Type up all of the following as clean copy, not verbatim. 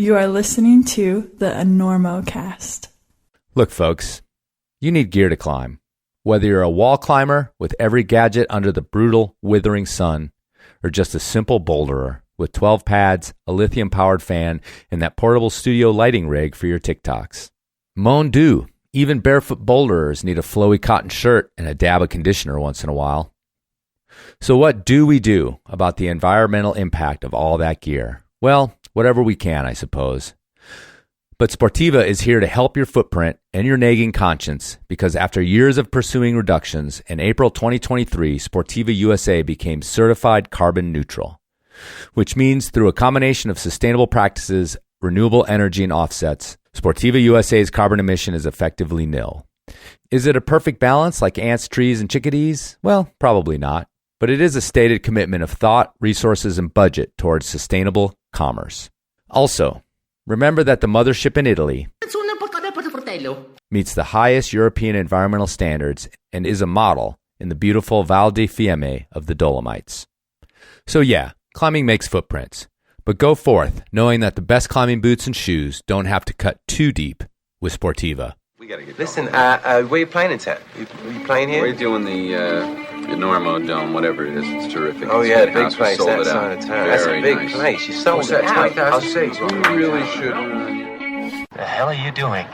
You are listening to the Enormocast. Look, folks, you need gear to climb. Whether you're a wall climber with every gadget under the brutal, withering sun, or just a simple boulderer with 12 pads, a lithium-powered fan, and that portable studio lighting rig for your TikToks. Mon Dieu, even barefoot boulderers need a flowy cotton shirt and a dab of conditioner once in a while. So what do we do about the environmental impact of all that gear? Well, whatever we can, I suppose. But Sportiva is here to help your footprint and your nagging conscience, because after years of pursuing reductions, in April 2023, Sportiva USA became certified carbon neutral, which means through a combination of sustainable practices, renewable energy, and offsets, Sportiva USA's carbon emission is effectively nil. Is it a perfect balance like ants, trees, and chickadees? Well, probably not. But it is a stated commitment of thought, resources, and budget towards sustainable commerce. Also, remember that the mothership in Italy meets the highest European environmental standards and is a model in the beautiful Val di Fiemme of the Dolomites. So yeah, climbing makes footprints, but go forth knowing that the best climbing boots and shoes don't have to cut too deep with Sportiva. We gotta get Listen, where are you playing in town? You playing here? We're doing the Enormo Dome, whatever it is. It's terrific. Oh, It's yeah, a the big house. We place, sold that it out. side of town. That's a Very big nice. place. You sold it out. 20,000 seats. We really should. The hell are you doing?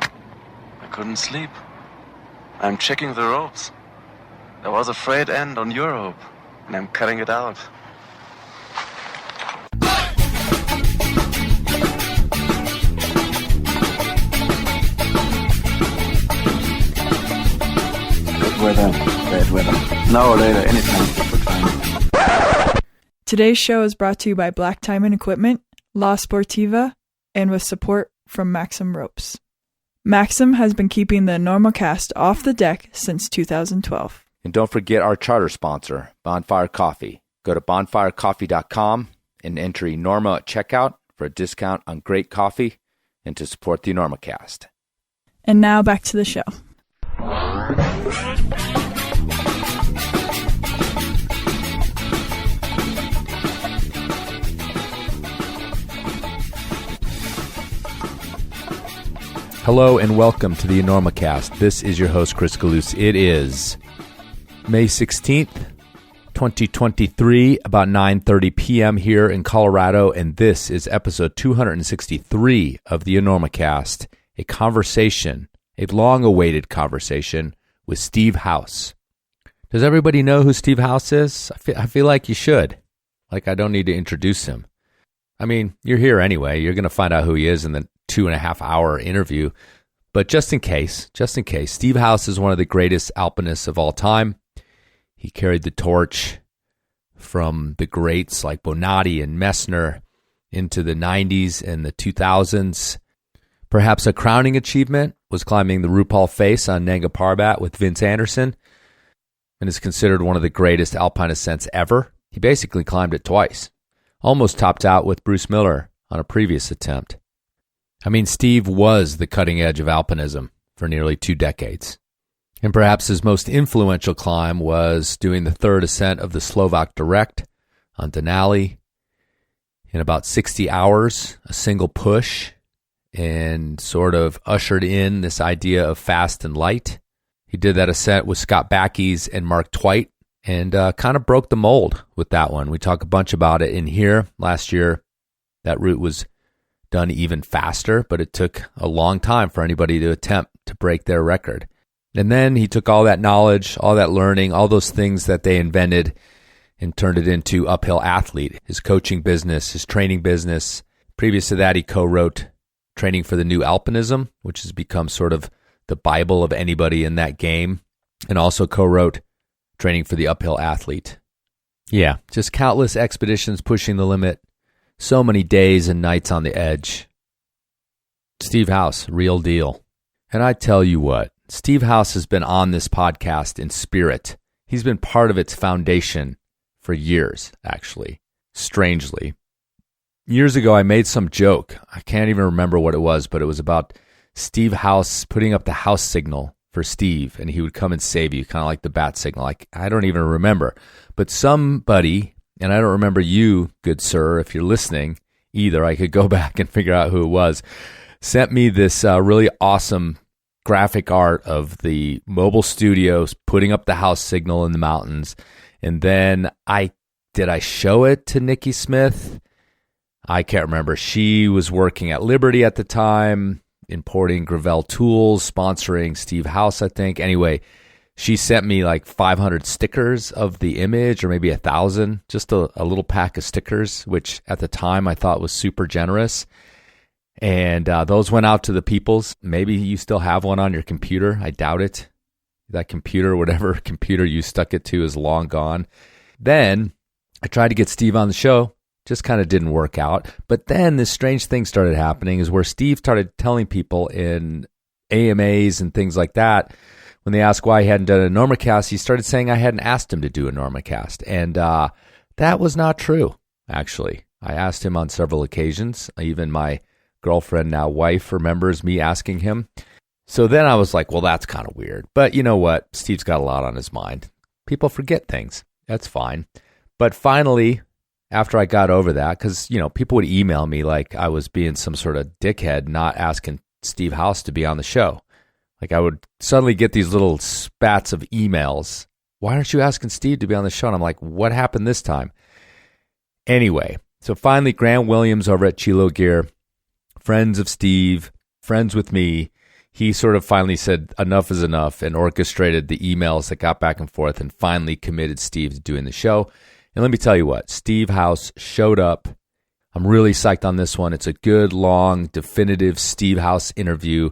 I couldn't sleep. I'm checking the ropes. There was a frayed end on your rope, and I'm cutting it out. Bad weather. Now or later, anytime. Good time. Today's show is brought to you by Black Diamond Equipment, La Sportiva, and with support from Maxim Ropes. Maxim has been keeping the Enormocast off the deck since 2012. And don't forget our charter sponsor, Bonfire Coffee. Go to bonfirecoffee.com and enter Enorma at checkout for a discount on great coffee and to support the Enormocast. And now back to the show. Hello and welcome to the Enormocast. This is your host, Chris Galus. It is May 16th, 2023, about 9:30 p.m. here in Colorado, and this is episode 263 of the Enormocast, a conversation, a long-awaited conversation with Steve House. Does everybody know who Steve House is? I feel like you should. Like I don't need to introduce him. I mean, you're here anyway. You're going to find out who he is in the 2.5-hour interview. But just in case, Steve House is one of the greatest alpinists of all time. He carried the torch from the greats like Bonatti and Messner into the 90s and the 2000s. Perhaps a crowning achievement was climbing the Rupal Face on Nanga Parbat with Vince Anderson, and is considered one of the greatest alpine ascents ever. He basically climbed it twice. Almost topped out with Bruce Miller on a previous attempt. I mean, Steve was the cutting edge of alpinism for nearly 2 decades. And perhaps his most influential climb was doing the third ascent of the Slovak Direct on Denali in about 60 hours, a single push, and sort of ushered in this idea of fast and light. He did that ascent with Scott Backes and Mark Twite and kind of broke the mold with that one. We talk a bunch about it in here. Last year, that route was done even faster, but it took a long time for anybody to attempt to break their record. And then he took all that knowledge, all that learning, all those things that they invented and turned it into Uphill Athlete, his coaching business, his training business. Previous to that, he co-wrote Training for the New Alpinism, which has become sort of the Bible of anybody in that game, and also co-wrote Training for the Uphill Athlete. Yeah, just countless expeditions pushing the limit. So many days and nights on the edge. Steve House, real deal. And I tell you what, Steve House has been on this podcast in spirit. He's been part of its foundation for years, actually, strangely. Years ago, I made some joke. I can't even remember what it was, but it was about Steve House putting up the house signal for Steve, and he would come and save you, kind of like the bat signal. Like, I don't even remember. But somebody, and I don't remember you, good sir, if you're listening, either. I could go back and figure out who it was. Sent me this really awesome graphic art of the mobile studios putting up the house signal in the mountains. And then did I show it to Nikki Smith? I can't remember. She was working at Liberty at the time, importing Gravel tools, sponsoring Steve House, I think. Anyway, she sent me like 500 stickers of the image, or maybe 1,000, just a little pack of stickers, which at the time I thought was super generous. And those went out to the peoples. Maybe you still have one on your computer. I doubt it. That computer, whatever computer you stuck it to, is long gone. Then I tried to get Steve on the show. Just kind of didn't work out. But then this strange thing started happening, is where Steve started telling people in AMAs and things like that, when they asked why he hadn't done an Enormocast, he started saying I hadn't asked him to do an Enormocast. And that was not true, actually. I asked him on several occasions. Even my girlfriend, now wife, remembers me asking him. So then I was like, well, that's kind of weird. But you know what? Steve's got a lot on his mind. People forget things. That's fine. But finally, after I got over that, because, people would email me like I was being some sort of dickhead not asking Steve House to be on the show. Like I would suddenly get these little spats of emails. Why aren't you asking Steve to be on the show? And I'm like, what happened this time? Anyway, so finally Grant Williams over at Chilo Gear, friends of Steve, friends with me, he sort of finally said enough is enough and orchestrated the emails that got back and forth and finally committed Steve to doing the show. And let me tell you what, Steve House showed up. I'm really psyched on this one. It's a good, long, definitive Steve House interview.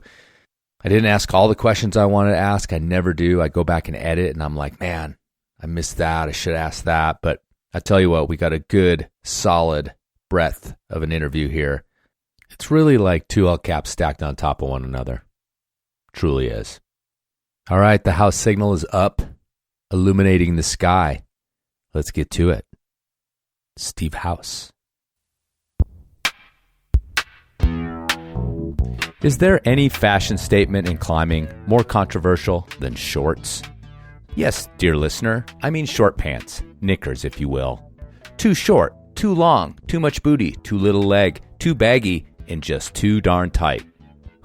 I didn't ask all the questions I wanted to ask. I never do. I go back and edit, and I'm like, man, I missed that. I should ask that. But I tell you what, we got a good, solid breadth of an interview here. It's really like two El Caps stacked on top of one another. Truly is. All right, the house signal is up, illuminating the sky. Let's get to it. Steve House. Is there any fashion statement in climbing more controversial than shorts? Yes, dear listener, I mean short pants, knickers if you will. Too short, too long, too much booty, too little leg, too baggy, and just too darn tight.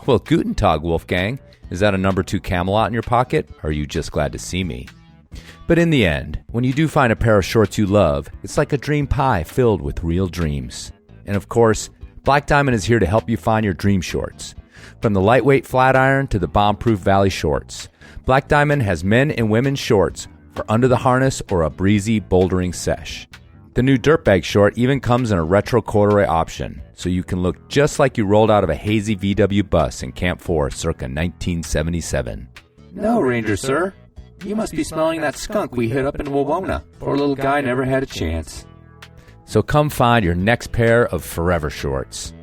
Well, guten Tag, Wolfgang. Is that a number 2 Camelot in your pocket, or are you just glad to see me? But in the end, when you do find a pair of shorts you love, it's like a dream pie filled with real dreams. And of course, Black Diamond is here to help you find your dream shorts. From the lightweight flat iron to the bomb-proof Valley shorts, Black Diamond has men and women's shorts for under the harness or a breezy bouldering sesh. The new Dirtbag short even comes in a retro corduroy option, so you can look just like you rolled out of a hazy VW bus in Camp 4 circa 1977. No, Ranger, sir. You must be smelling that skunk we hit up in Wawona. Poor little guy never had a chance. So come find your next pair of forever shorts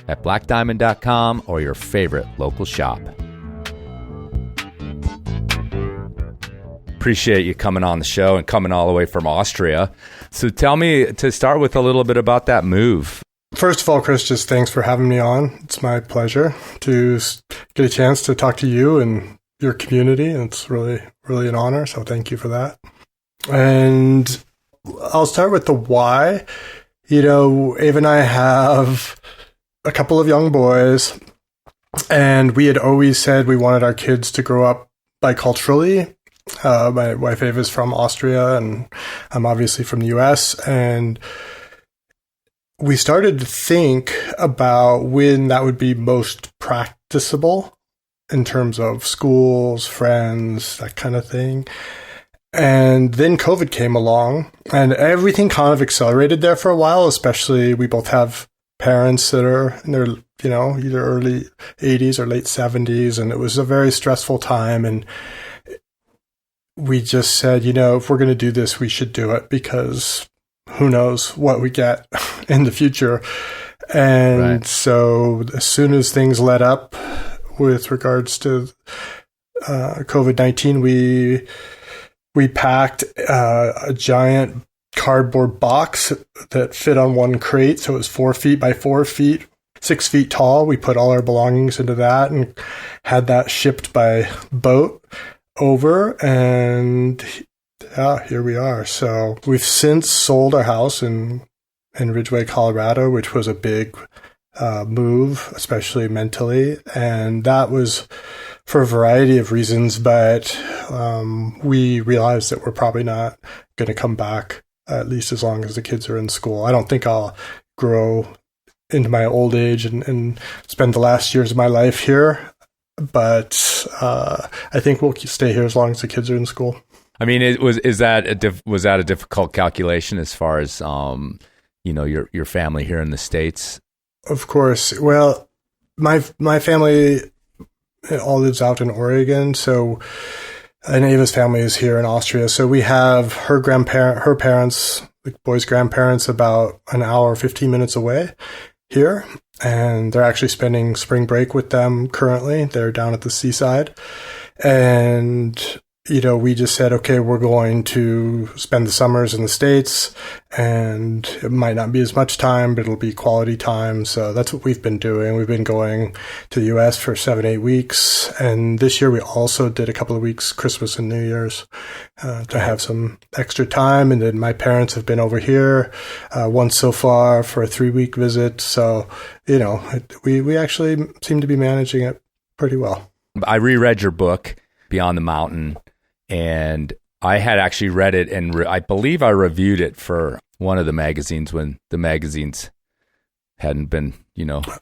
at blackdiamond.com or your favorite local shop. Appreciate you coming on the show and coming all the way from Austria. So tell me, to start with, a little bit about that move. First of all, Chris, just thanks for having me on. It's my pleasure to get a chance to talk to you and your community. It's really, really an honor. So thank you for that. And I'll start with the why. Ava and I have a couple of young boys, and we had always said we wanted our kids to grow up biculturally. My wife Ava is from Austria, and I'm obviously from the US. And we started to think about when that would be most practicable in terms of schools, friends, that kind of thing. And then COVID came along, and everything kind of accelerated there for a while, especially we both have parents that are in their, either early 80s or late 70s, and it was a very stressful time. And we just said, if we're going to do this, we should do it, because who knows what we get in the future. And So as soon as things let up with regards to COVID-19, we packed a giant cardboard box that fit on one crate. So it was 4 feet by 4 feet, 6 feet tall. We put all our belongings into that and had that shipped by boat over, and here we are. So we've since sold our house in in Ridgeway, Colorado, which was a big move, especially mentally. And that was for a variety of reasons, but we realized that we're probably not going to come back, at least as long as the kids are in school. I don't think I'll grow into my old age and spend the last years of my life here, but I think we'll stay here as long as the kids are in school. I mean, was that a difficult calculation as far as your family here in the States? Of course. Well, my family all lives out in Oregon, so Ava's family is here in Austria. So we have her parents, the boy's grandparents, about an hour, 15 minutes away here, and they're actually spending spring break with them currently. They're down at the seaside, and we just said, okay, we're going to spend the summers in the States, and it might not be as much time, but it'll be quality time. So that's what we've been doing. We've been going to the U.S. for 7-8 weeks. And this year we also did a couple of weeks, Christmas and New Year's, to have some extra time. And then my parents have been over here once so far for a 3-week visit. So, we actually seem to be managing it pretty well. I reread your book, Beyond the Mountain, and I had actually read it, and I believe I reviewed it for one of the magazines when the magazines hadn't been,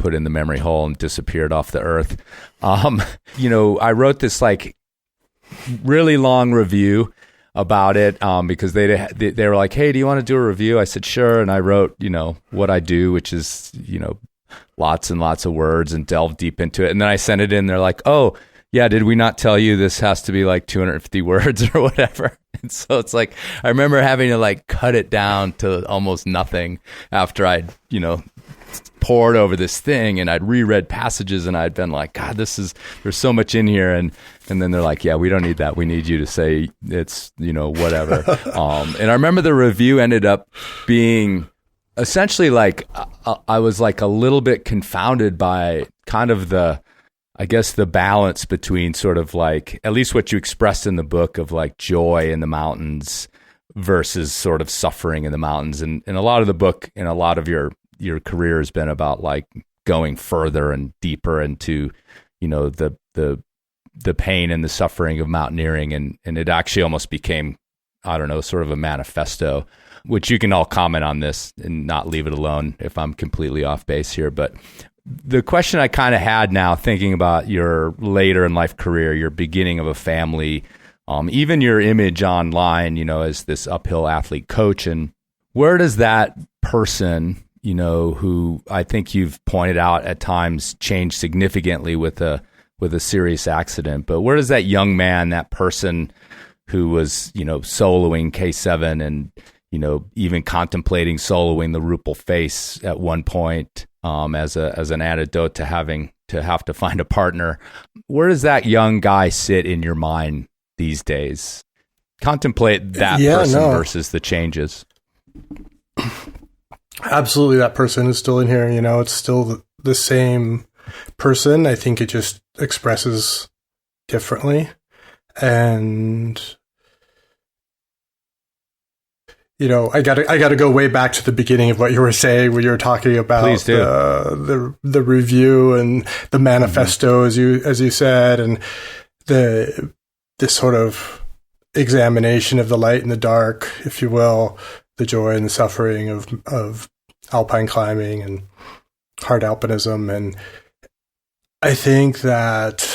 put in the memory hole and disappeared off the earth. I wrote this really long review about it because they were like, hey, do you want to do a review? I said, sure. And I wrote, what I do, which is, lots and lots of words, and delve deep into it. And then I sent it in. They're like, oh, yeah, did we not tell you this has to be 250 words or whatever? And so it's I remember having to cut it down to almost nothing after I'd, poured over this thing, and I'd reread passages, and I'd been like, God, there's so much in here. And then they're like, yeah, we don't need that. We need you to say it's, whatever. And I remember the review ended up being essentially I was a little bit confounded by kind of the balance between sort of at least what you expressed in the book of joy in the mountains versus sort of suffering in the mountains. And a lot of the book and a lot of your career has been about going further and deeper into, the pain and the suffering of mountaineering. And it actually almost became, I don't know, sort of a manifesto, which you can all comment on this and not leave it alone if I'm completely off base here. But the question I kind of had now, thinking about your later in life career, your beginning of a family, even your image online, as this uphill athlete coach, and where does that person, who I think you've pointed out at times changed significantly with a serious accident, but where does that young man, that person who was, soloing K7 and, even contemplating soloing the Rupal Face at one point, as an antidote to having to have to find a partner. Where does that young guy sit in your mind these days? Contemplate that person versus the changes. Absolutely, that person is still in here. It's still the same person. I think it just expresses differently. And I gotta go way back to the beginning of what you were saying when you were talking about the review and the manifesto, as you said, and this sort of examination of the light and the dark, if you will, the joy and the suffering of alpine climbing and hard alpinism. And I think that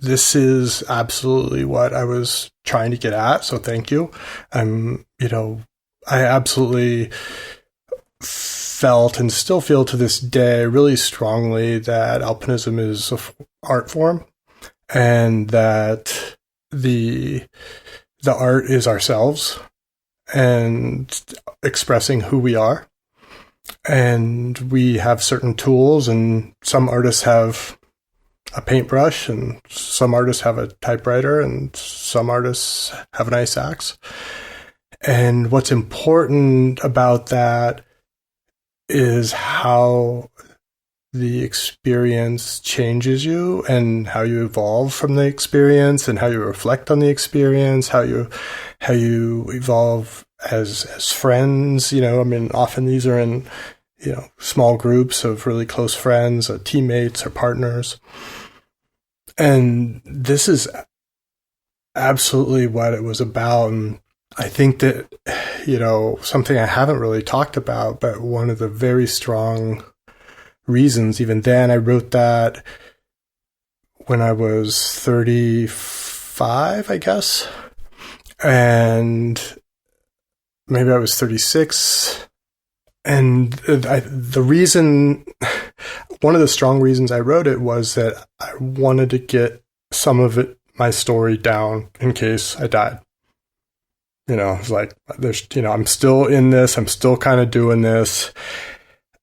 this is absolutely what I was trying to get at. So thank you. I absolutely felt and still feel to this day really strongly that alpinism is an art form, and that the art is ourselves and expressing who we are. And we have certain tools, and some artists have a paintbrush, and some artists have a typewriter, and some artists have an ice axe. And what's important about that is how the experience changes you, and how you evolve from the experience, and how you reflect on the experience, how you evolve as friends, you know, I mean, often these are in, you know, small groups of really close friends, teammates or partners. And this is absolutely what it was about. And I think that, you know, something I haven't really talked about, but one of the very strong reasons, even then, I wrote that when I was 35, I guess. And maybe I was 36. And the reason, one of the strong reasons I wrote it was that I wanted to get some of it, my story, down in case I died. You know, it's like, there's, you know, I'm still in this. I'm still kind of doing this.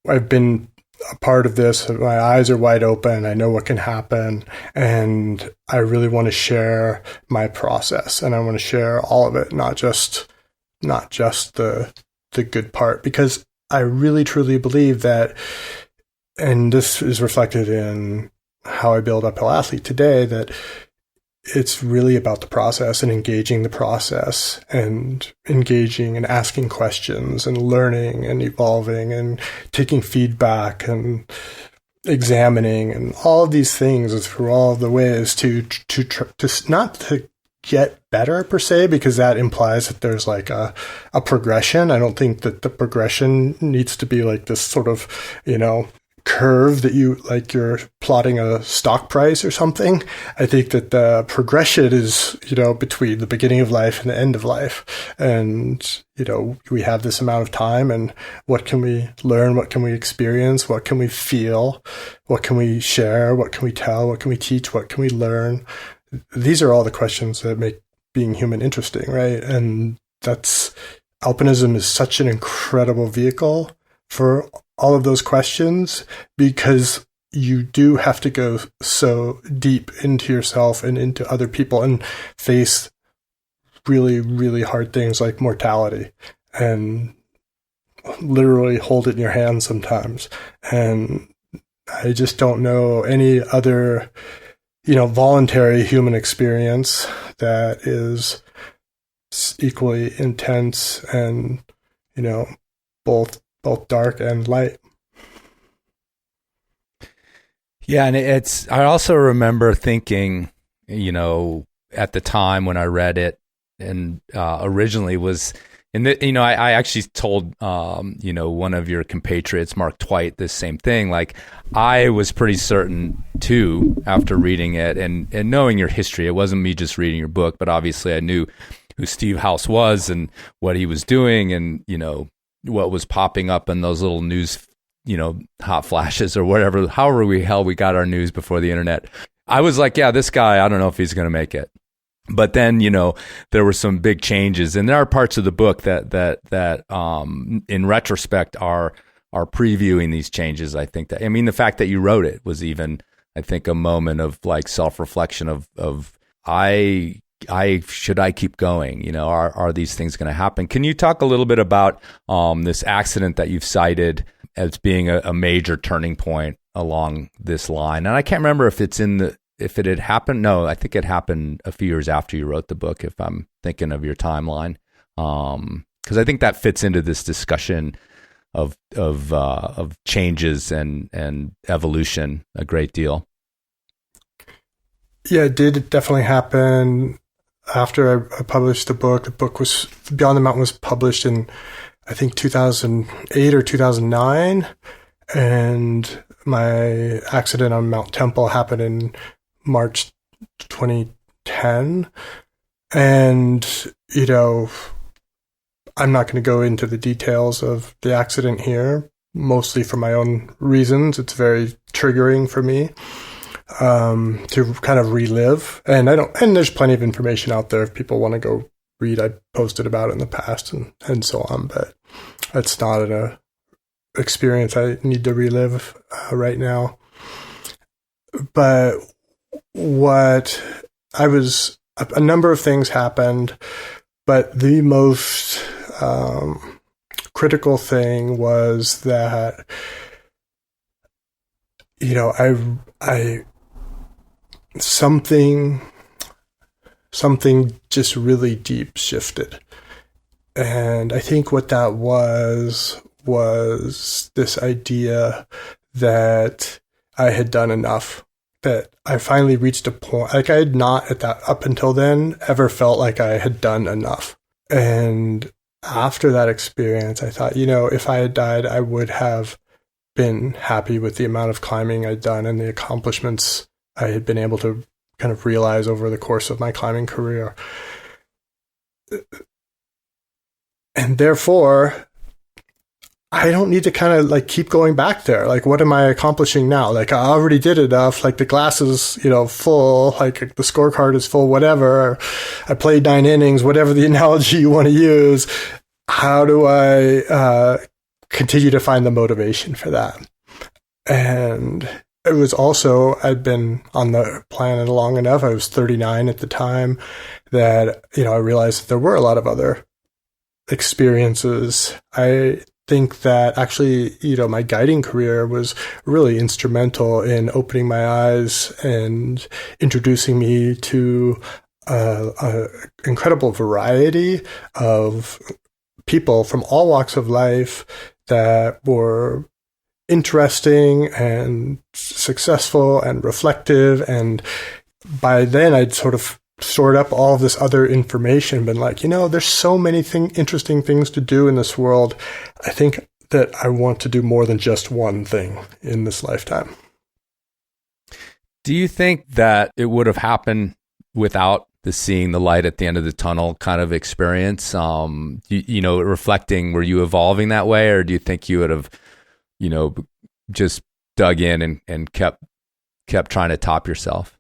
I've been a part of this. My eyes are wide open. I know what can happen. And I really want to share my process. And I want to share all of it, not just the good part, because I really truly believe that, and this is reflected in how I build Uphill Athlete today, that it's really about the process and engaging the process and engaging and asking questions and learning and evolving and taking feedback and examining and all of these things through all of the ways to not to get better per se, because that implies that there's like a progression. I don't think that the progression needs to be like this sort of, you know, curve that you, like you're plotting a stock price or something. I think that the progression is, you know, between the beginning of life and the end of life. And, you know, we have this amount of time, and what can we learn? What can we experience? What can we feel? What can we share? What can we tell? What can we teach? What can we learn? These are all the questions that make being human interesting, right? And alpinism is such an incredible vehicle for all of those questions, because you do have to go so deep into yourself and into other people and face really, really hard things like mortality, and literally hold it in your hand sometimes. And I just don't know any other, you know, voluntary human experience that is equally intense and, you know, both dark and light. Yeah, and I also remember thinking, you know, at the time when I read it, and originally was, you know, I actually told, you know, one of your compatriots, Mark Twight, this same thing. Like, I was pretty certain too, after reading it and knowing your history. It wasn't me just reading your book, but obviously I knew who Steve House was and what he was doing, and, you know, what was popping up in those little news, you know, hot flashes or whatever, however we got our news before the internet. I was like, yeah, this guy, I don't know if he's going to make it. But then, you know, there were some big changes, and there are parts of the book that in retrospect are previewing these changes. I think that, I mean, the fact that you wrote it was even, I think, a moment of like self-reflection of should I keep going? You know, are these things going to happen? Can you talk a little bit about this accident that you've cited as being a major turning point along this line? And I can't remember if it had happened. No, I think it happened a few years after you wrote the book, if I'm thinking of your timeline. Because I think that fits into this discussion of changes and evolution a great deal. Yeah, it did definitely happen after I published the book. The book was, Beyond the Mountain was published in, I think, 2008 or 2009. And my accident on Mount Temple happened in March 2010. And, you know, I'm not going to go into the details of the accident here, mostly for my own reasons. It's very triggering for me to kind of relive. And there's plenty of information out there if people want to go read. I posted about it in the past and so on, but it's not an experience I need to relive right now. But a number of things happened, but the most critical thing was that, you know, something just really deep shifted. And I think what that was this idea that I had done enough, that I finally reached a point, like I had not at that, up until then, ever felt like I had done enough. And after that experience, I thought, if I had died, I would have been happy with the amount of climbing I'd done and the accomplishments I had been able to kind of realize over the course of my climbing career. And therefore, I don't need to kind of like keep going back there. Like, what am I accomplishing now? Like, I already did enough. Like, the glass is, full. Like, the scorecard is full, whatever. I played 9 innings, whatever the analogy you want to use. How do I continue to find the motivation for that? And it was also, I'd been on the planet long enough. I was 39 at the time that, I realized that there were a lot of other experiences. I think that actually, my guiding career was really instrumental in opening my eyes and introducing me to an incredible variety of people from all walks of life that were interesting and successful and reflective. And by then I'd sort of stored up all of this other information, been like, there's so many interesting things to do in this world. I think that I want to do more than just one thing in this lifetime. Do you think that it would have happened without the seeing the light at the end of the tunnel kind of experience? Reflecting, were you evolving that way, or do you think you would have, just dug in and kept trying to top yourself?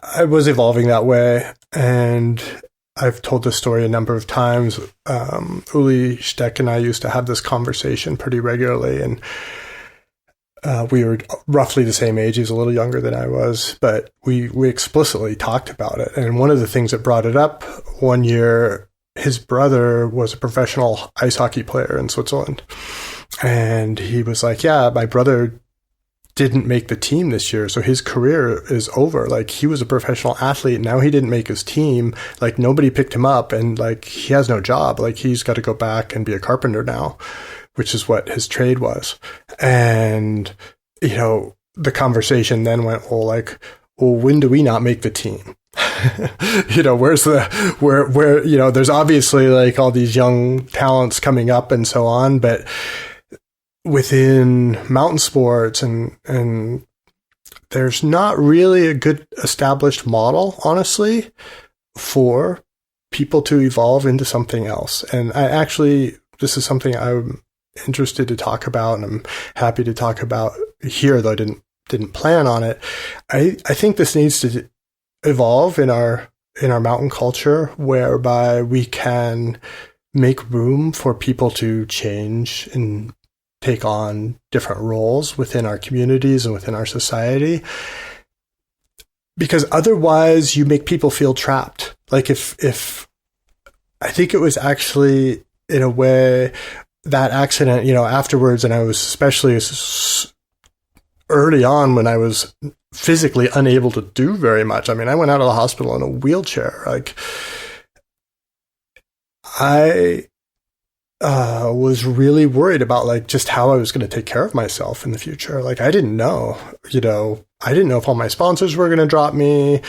I was evolving that way, and I've told this story a number of times. Uli Steck and I used to have this conversation pretty regularly, and we were roughly the same age. He was a little younger than I was, but we explicitly talked about it. And one of the things that brought it up one year, his brother was a professional ice hockey player in Switzerland. And he was like, yeah, my brother didn't make the team this year, so his career is over. Like, he was a professional athlete, now he didn't make his team. Like, nobody picked him up, and like, he has no job. Like, he's got to go back and be a carpenter now, which is what his trade was. And, the conversation then went, well, when do we not make the team? Where's where, there's obviously like all these young talents coming up and so on, but within mountain sports and there's not really a good established model, honestly, for people to evolve into something else. And this is something I'm interested to talk about, and I'm happy to talk about here, though I didn't plan on it. I think this needs to evolve in our mountain culture, whereby we can make room for people to change and take on different roles within our communities and within our society. Because otherwise you make people feel trapped. Like, if I think it was actually, in a way, that accident, afterwards, and I was especially early on when I was physically unable to do very much. I mean, I went out of the hospital in a wheelchair. Like, I was really worried about like just how I was going to take care of myself in the future. Like, I didn't know, I didn't know if all my sponsors were going to drop me.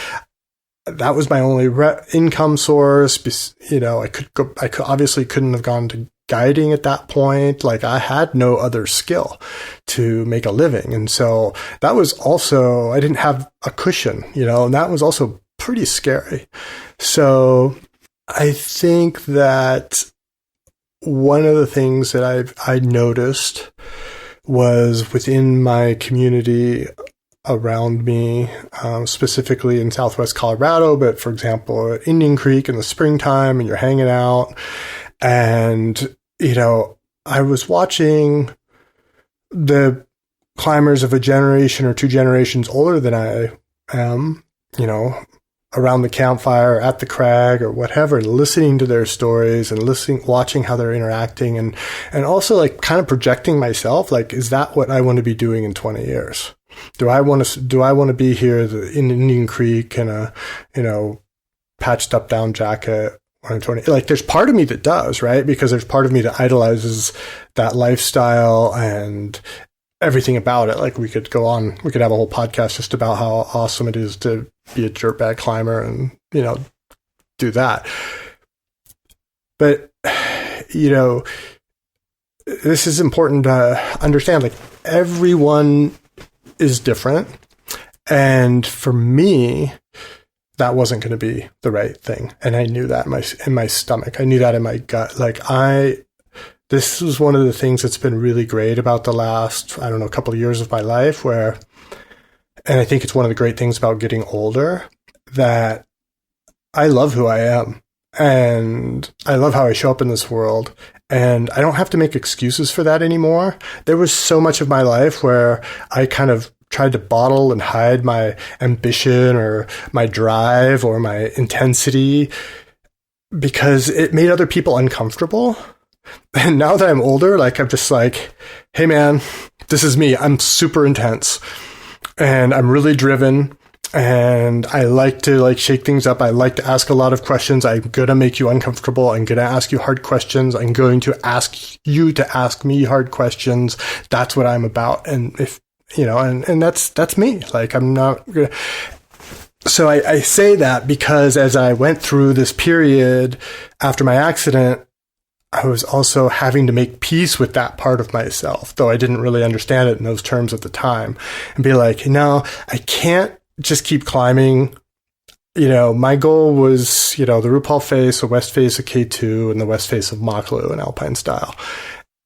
That was my only income source. I obviously couldn't have gone to guiding at that point. Like, I had no other skill to make a living. And so that was also, I didn't have a cushion, and that was also pretty scary. So I think that one of the things that I noticed was within my community around me, specifically in Southwest Colorado, but for example, at Indian Creek in the springtime, and you're hanging out, and, I was watching the climbers of a generation or 2 generations older than I am, around the campfire, at the crag, or whatever, listening to their stories and watching how they're interacting, and also like kind of projecting myself, like, is that what I want to be doing in 20 years? Do I want to be here in Indian Creek in a, patched up down jacket, when I'm 20. Like, there's part of me that does, right? Because there's part of me that idolizes that lifestyle and everything about it. Like, we could have a whole podcast just about how awesome it is to be a dirtbag climber and, you know, do that. But, you know, this is important to understand. Like, everyone is different. And for me, that wasn't going to be the right thing. And I knew that in my stomach. I knew that in my gut. Like, this was one of the things that's been really great about the last, I don't know, couple of years of my life and I think it's one of the great things about getting older, that I love who I am and I love how I show up in this world. And I don't have to make excuses for that anymore. There was so much of my life where I kind of tried to bottle and hide my ambition or my drive or my intensity because it made other people uncomfortable. And now that I'm older, like, I'm just like, hey man, this is me. I'm super intense and I'm really driven and I like to like shake things up. I like to ask a lot of questions. I'm going to make you uncomfortable. I'm going to ask you hard questions. I'm going to ask you to ask me hard questions. That's what I'm about. And if, you know, and that's me. Like, I'm not gonna. So I say that because as I went through this period after my accident, I was also having to make peace with that part of myself, though I didn't really understand it in those terms at the time, and be like, no, I can't just keep climbing. You know, my goal was, you know, the Rupal Face, the west face of K2, and the west face of Makalu in alpine style.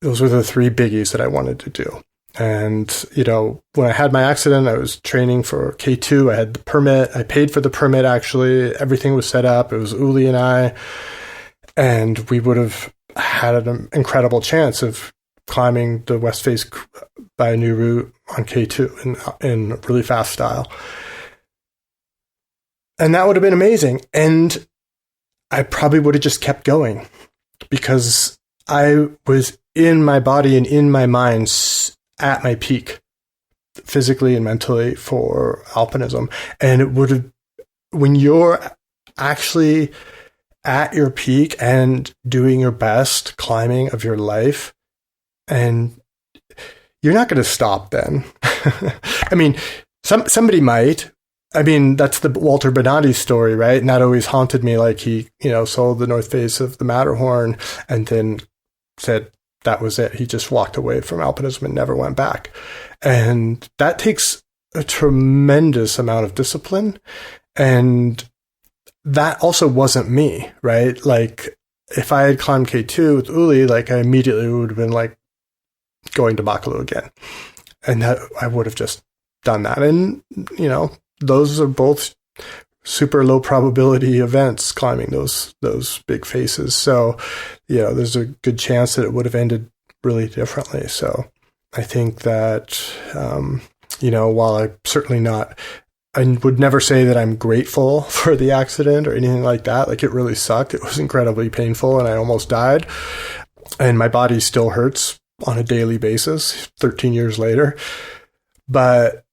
Those were the three biggies that I wanted to do. And, you know, when I had my accident, I was training for K2. I had the permit. I paid for the permit, actually. Everything was set up. It was Uli and I. And we would have had an incredible chance of climbing the west face by a new route on K2 in really fast style. And that would have been amazing. And I probably would have just kept going because I was in my body and in my mind at my peak, physically and mentally, for alpinism. And it would have, when you're actually at your peak and doing your best climbing of your life, and you're not going to stop then. I mean, somebody might. I mean, that's the Walter Benatti story, right? And that always haunted me. Like, he, you know, sold the north face of the Matterhorn and then said, that was it. He just walked away from alpinism and never went back. And that takes a tremendous amount of discipline. And that also wasn't me, right? Like, if I had climbed K2 with Uli, like, I immediately would have been like going to Makalu again. And that I would have just done that. And, you know, those are both super low probability events, climbing those big faces. So, you know, there's a good chance that it would have ended really differently. So I think that, you know, while I'm certainly not, I would never say that I'm grateful for the accident or anything like that. Like, it really sucked. It was incredibly painful and I almost died. And my body still hurts on a daily basis 13 years later. But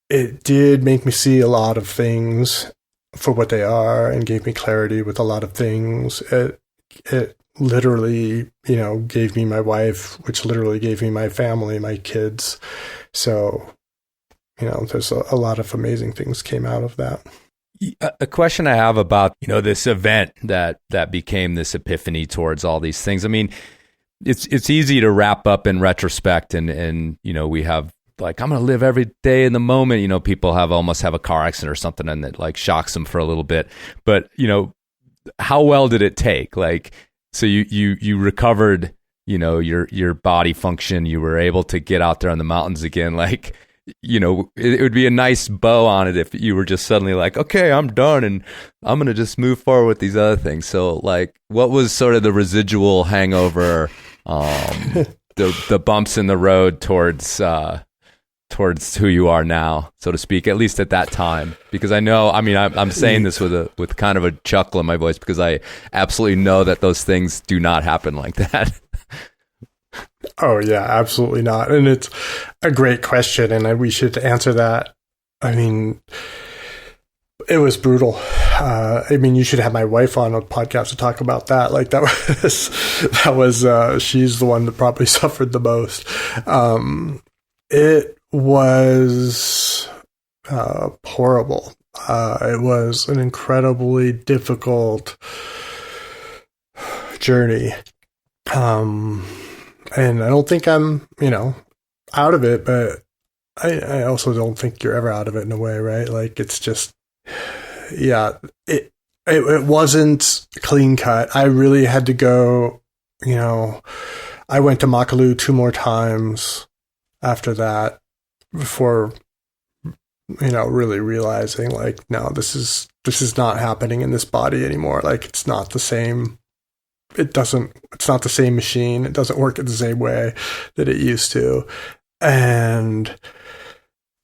it did make me see a lot of things for what they are and gave me clarity with a lot of things. It literally, you know, gave me my wife, which literally gave me my family, my kids. So, you know, there's a lot of amazing things came out of that. A question I have about, you know, this event that became this epiphany towards all these things. I mean, it's easy to wrap up in retrospect and you know, we have, like, I'm going to live every day in the moment. You know, people almost have a car accident or something and it like shocks them for a little bit. But, you know, how well did it take? Like, so you recovered, you know, your body function. You were able to get out there on the mountains again. Like, you know, it would be a nice bow on it if you were just suddenly like, okay, I'm done and I'm going to just move forward with these other things. So, like, what was sort of the residual hangover, the bumps in the road towards who you are now, so to speak, at least at that time? Because I know, I mean, I'm saying this with kind of a chuckle in my voice because I absolutely know that those things do not happen like that. Oh yeah, absolutely not. And it's a great question, and we should answer that. I mean, it was brutal. I mean, you should have my wife on a podcast to talk about that. Like that was she's the one that probably suffered the most. It was horrible. It was an incredibly difficult journey. And I don't think I'm, out of it, but I also don't think you're ever out of it in a way, right? Like it's just, yeah, it wasn't clean cut. I really had to go, I went to Makalu 2 more times after that before, really realizing like, no, this is not happening in this body anymore. Like it's not the same. It's not the same machine. It doesn't work the same way that it used to. And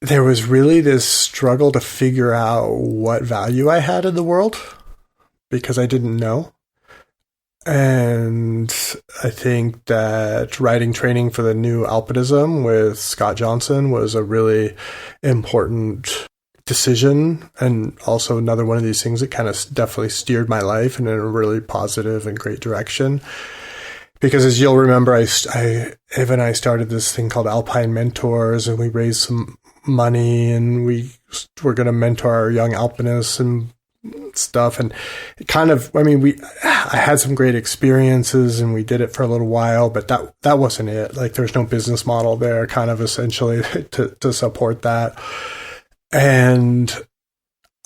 there was really this struggle to figure out what value I had in the world because I didn't know. And I think that writing training for the new Alpinism with Scott Johnson was a really important decision, and also another one of these things that kind of definitely steered my life in a really positive and great direction. Because as you'll remember, Eva and I started this thing called Alpine Mentors, and we raised some money, and we were going to mentor our young alpinists and stuff. And it kind of, I had some great experiences, and we did it for a little while, but that wasn't it. Like there's no business model there, kind of essentially to support that. And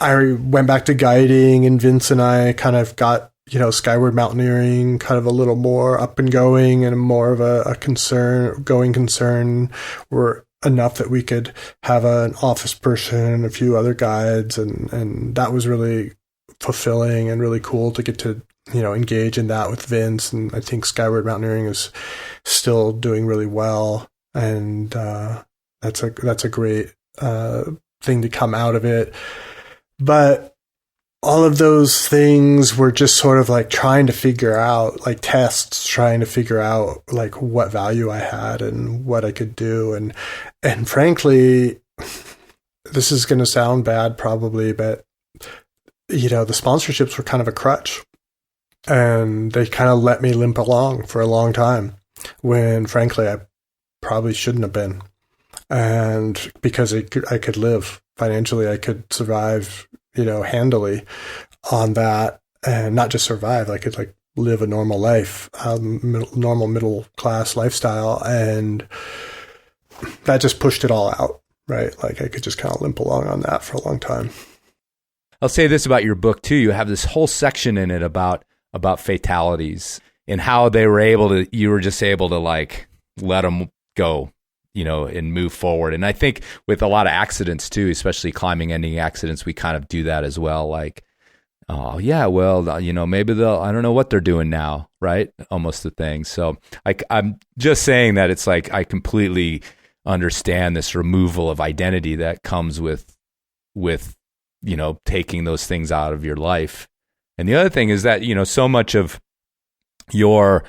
I went back to guiding, and Vince and I kind of got, skyward mountaineering kind of a little more up and going, and more of a going concern were enough that we could have an office person, a few other guides. And that was really fulfilling and really cool to get to, engage in that with Vince. And I think skyward mountaineering is still doing really well. And, that's a great, thing to come out of it. But all of those things were just sort of like trying to figure out, like tests, trying to figure out like what value I had and what I could do. And frankly, this is going to sound bad probably, but the sponsorships were kind of a crutch, and they kind of let me limp along for a long time when frankly, I probably shouldn't have been. And because I could live financially, I could survive, handily on that, and not just survive. I could live a normal life, normal middle class lifestyle. And that just pushed it all out, right? Like I could just kind of limp along on that for a long time. I'll say this about your book too. You have this whole section in it about fatalities and how you were just able to let them go, and move forward. And I think with a lot of accidents too, especially climbing ending accidents, we kind of do that as well. Like, oh yeah, well, maybe I don't know what they're doing now, right? Almost the thing. So I'm just saying that it's like, I completely understand this removal of identity that comes with, taking those things out of your life. And the other thing is that, so much of your,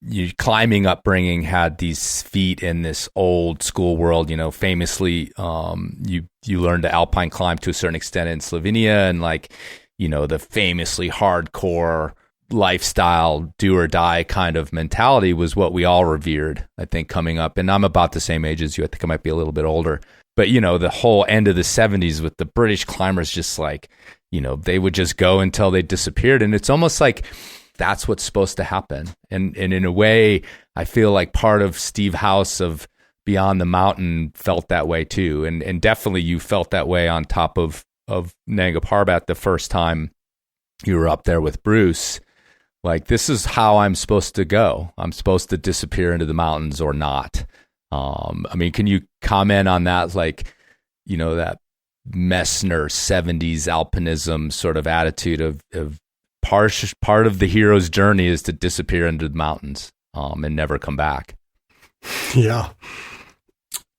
your climbing upbringing had these feet in this old school world. Famously, you learned to alpine climb to a certain extent in Slovenia, and the famously hardcore lifestyle, do or die kind of mentality was what we all revered, I think, coming up. And I'm about the same age as you. I think I might be a little bit older. But, the whole end of the 70s with the British climbers, just they would just go until they disappeared. And it's almost like that's what's supposed to happen. And in a way, I feel like part of Steve House of Beyond the Mountain felt that way too. And definitely you felt that way on top of Nanga Parbat the first time you were up there with Bruce. Like, this is how I'm supposed to go. I'm supposed to disappear into the mountains or not. Can you comment on that? That Messner 70s alpinism sort of attitude of part of the hero's journey is to disappear into the mountains and never come back. Yeah.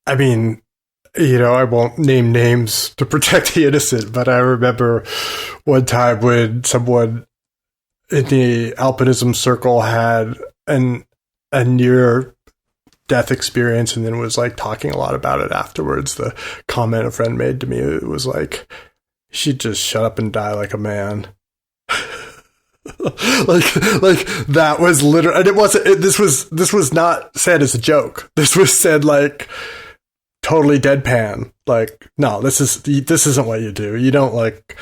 I won't name names to protect the innocent, but I remember one time when someone in the alpinism circle had a near death experience and then was talking a lot about it afterwards. The comment a friend made to me, it was she'd just shut up and die like a man. like that was literally, and it wasn't, this was not said as a joke. This was said like totally deadpan. Like, no, this isn't what you do. You don't like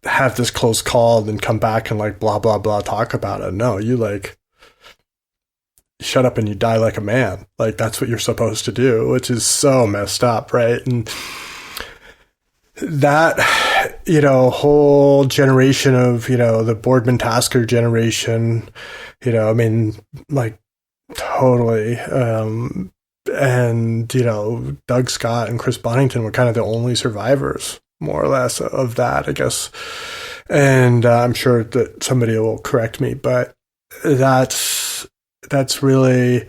have this close call and then come back and like blah, blah, blah, talk about it. No, you like shut up and you die like a man. Like that's what you're supposed to do, which is so messed up. Right. And that, whole generation of, the Boardman Tasker generation, I mean, like totally. And, Doug Scott and Chris Bonington were kind of the only survivors, more or less, of that, I guess. And I'm sure that somebody will correct me, but that's really,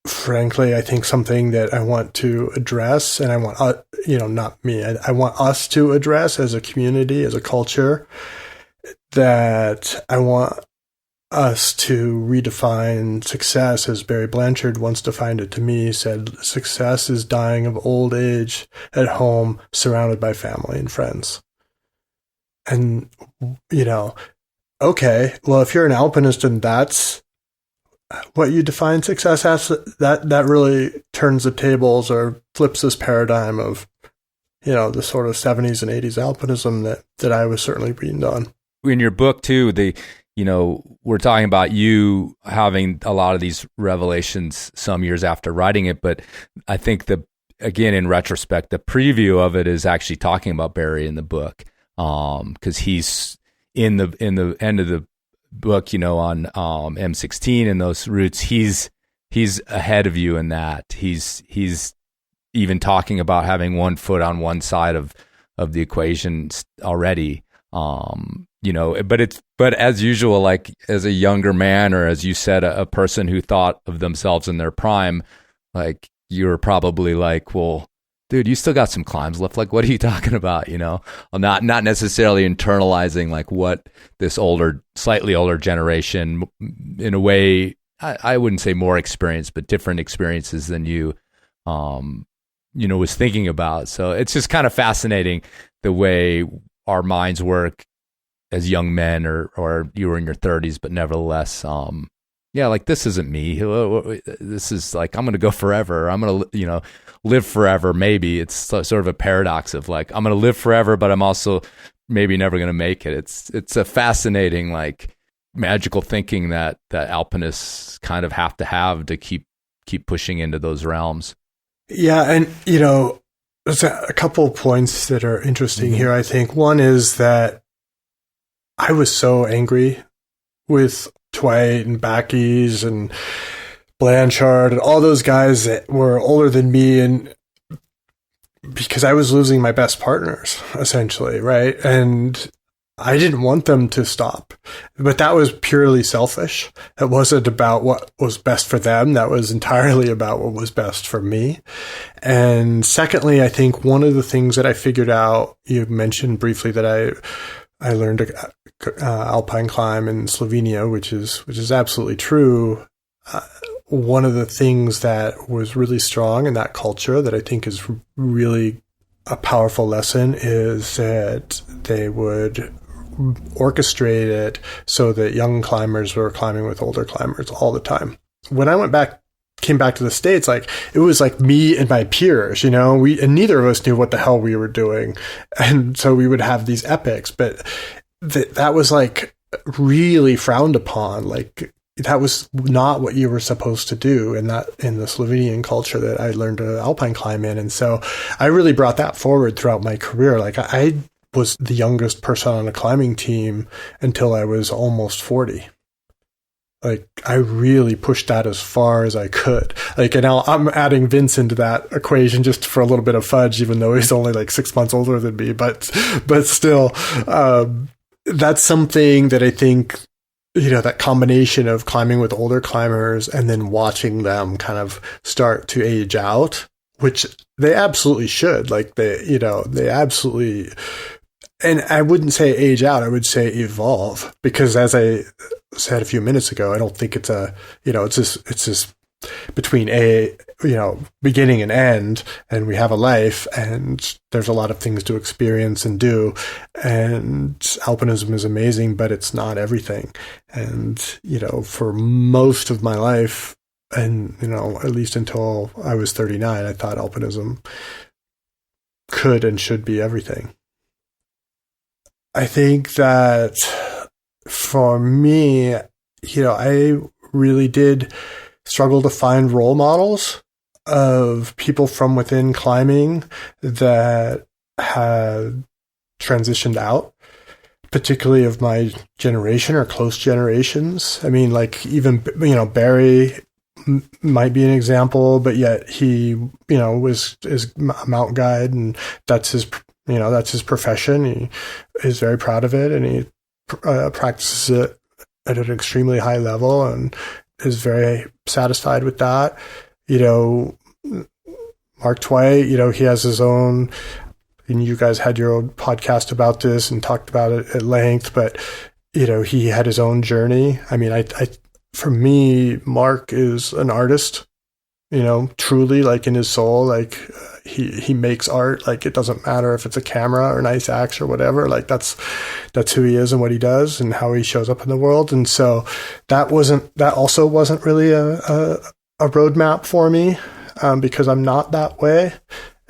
frankly, I think something that I want to address, and I want, not me, I want us to address as a community, as a culture, that I want us to redefine success as Barry Blanchard once defined it to me. Said, success is dying of old age at home, surrounded by family and friends. And, okay, well, if you're an alpinist and that's what you define success as, that really turns the tables or flips this paradigm of, the sort of 70s and 80s alpinism that I was certainly reading on. In your book too, we're talking about you having a lot of these revelations some years after writing it, but I think again, in retrospect, the preview of it is actually talking about Barry in the book, because he's in the end of the book, on M16 and those routes, he's ahead of you in that. He's even talking about having one foot on one side of the equation already. But as usual, like as a younger man, or as you said, a person who thought of themselves in their prime, like you're probably like, well, dude, you still got some climbs left. Like, what are you talking about? Not necessarily internalizing like what this slightly older generation, in a way, I wouldn't say more experienced, but different experiences than you, was thinking about. So it's just kind of fascinating the way our minds work as young men, or you were in your 30s, but nevertheless, like this isn't me. This is like, I'm going to go forever. I'm going to, live forever. Maybe it's sort of a paradox of like, I'm going to live forever, but I'm also maybe never going to make it. It's a fascinating, like magical thinking that alpinists kind of have to keep pushing into those realms. Yeah. And, there's a couple of points that are interesting here. I think one is that I was so angry with Dwight and Backes and Blanchard and all those guys that were older than me, and because I was losing my best partners, essentially, right? And I didn't want them to stop, but that was purely selfish. It wasn't about what was best for them. That was entirely about what was best for me. And secondly, I think one of the things that I figured out, you mentioned briefly that I learned to alpine climb in Slovenia, which is absolutely true. One of the things that was really strong in that culture that I think is really a powerful lesson is that they would orchestrate it so that young climbers were climbing with older climbers all the time. When I came back to the States, like it was like me and my peers, and neither of us knew what the hell we were doing. And so we would have these epics, but that was like really frowned upon. Like that was not what you were supposed to do in the Slovenian culture that I learned to alpine climb in. And so I really brought that forward throughout my career. Like I was the youngest person on a climbing team until I was almost 40. Like I really pushed that as far as I could. Like, and now I'm adding Vince into that equation just for a little bit of fudge, even though he's only like 6 months older than me. But still, that's something that I think, that combination of climbing with older climbers and then watching them kind of start to age out, which they absolutely should. Like they absolutely. And I wouldn't say age out, I would say evolve, because as I said a few minutes ago, I don't think it's it's this between beginning and end, and we have a life, and there's a lot of things to experience and do, and alpinism is amazing, but it's not everything. And, for most of my life, and, at least until I was 39, I thought alpinism could and should be everything. I think that for me, I really did struggle to find role models of people from within climbing that had transitioned out, particularly of my generation or close generations. I mean, like even, Barry might be an example, but yet he, is a mountain guide, and that's his profession. He is very proud of it, and he practices it at an extremely high level and is very satisfied with that. Mark Twight, he has his own, and you guys had your own podcast about this and talked about it at length, but, he had his own journey. I mean, for me, Mark is an artist, truly, like in his soul, like he makes art. Like it doesn't matter if it's a camera or nice axe or whatever. Like that's who he is and what he does and how he shows up in the world. And so that also wasn't really a roadmap for me, because I'm not that way.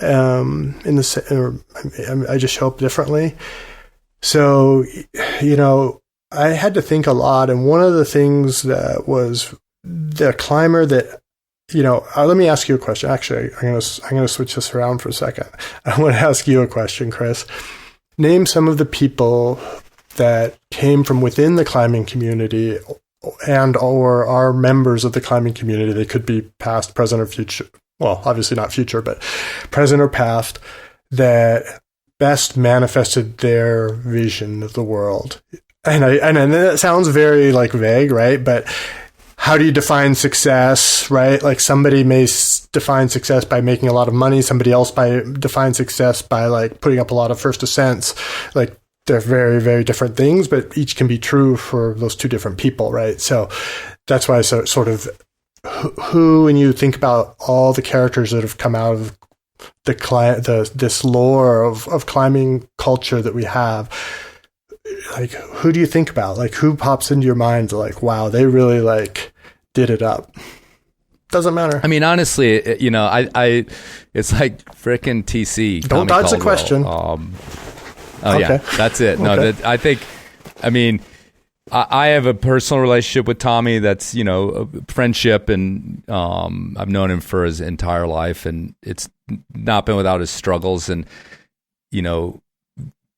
I just show up differently. So, I had to think a lot. And one of the things that was the climber that, let me ask you a question. Actually, I'm going to switch this around for a second. I want to ask you a question, Chris. Name some of the people that came from within the climbing community and or are members of the climbing community. They could be past, present, or future. Well, obviously not future, but present or past, that best manifested their vision of the world. And that sounds very like vague, right? But how do you define success, right? Like somebody may define success by making a lot of money. Somebody else define success by like putting up a lot of first ascents. Like they're very, very different things, but each can be true for those two different people, right? So that's why I sort of who, when you think about all the characters that have come out of this lore of climbing culture that we have, like who do you think about? Like who pops into your mind? Like, wow, they really like did it up. Doesn't matter. I mean, honestly, I it's like frickin' TC. Don't Tommy dodge the question. Okay. Yeah, that's it. No, okay. I think, I mean, I have a personal relationship with Tommy that's, a friendship, and I've known him for his entire life, and it's not been without his struggles. And,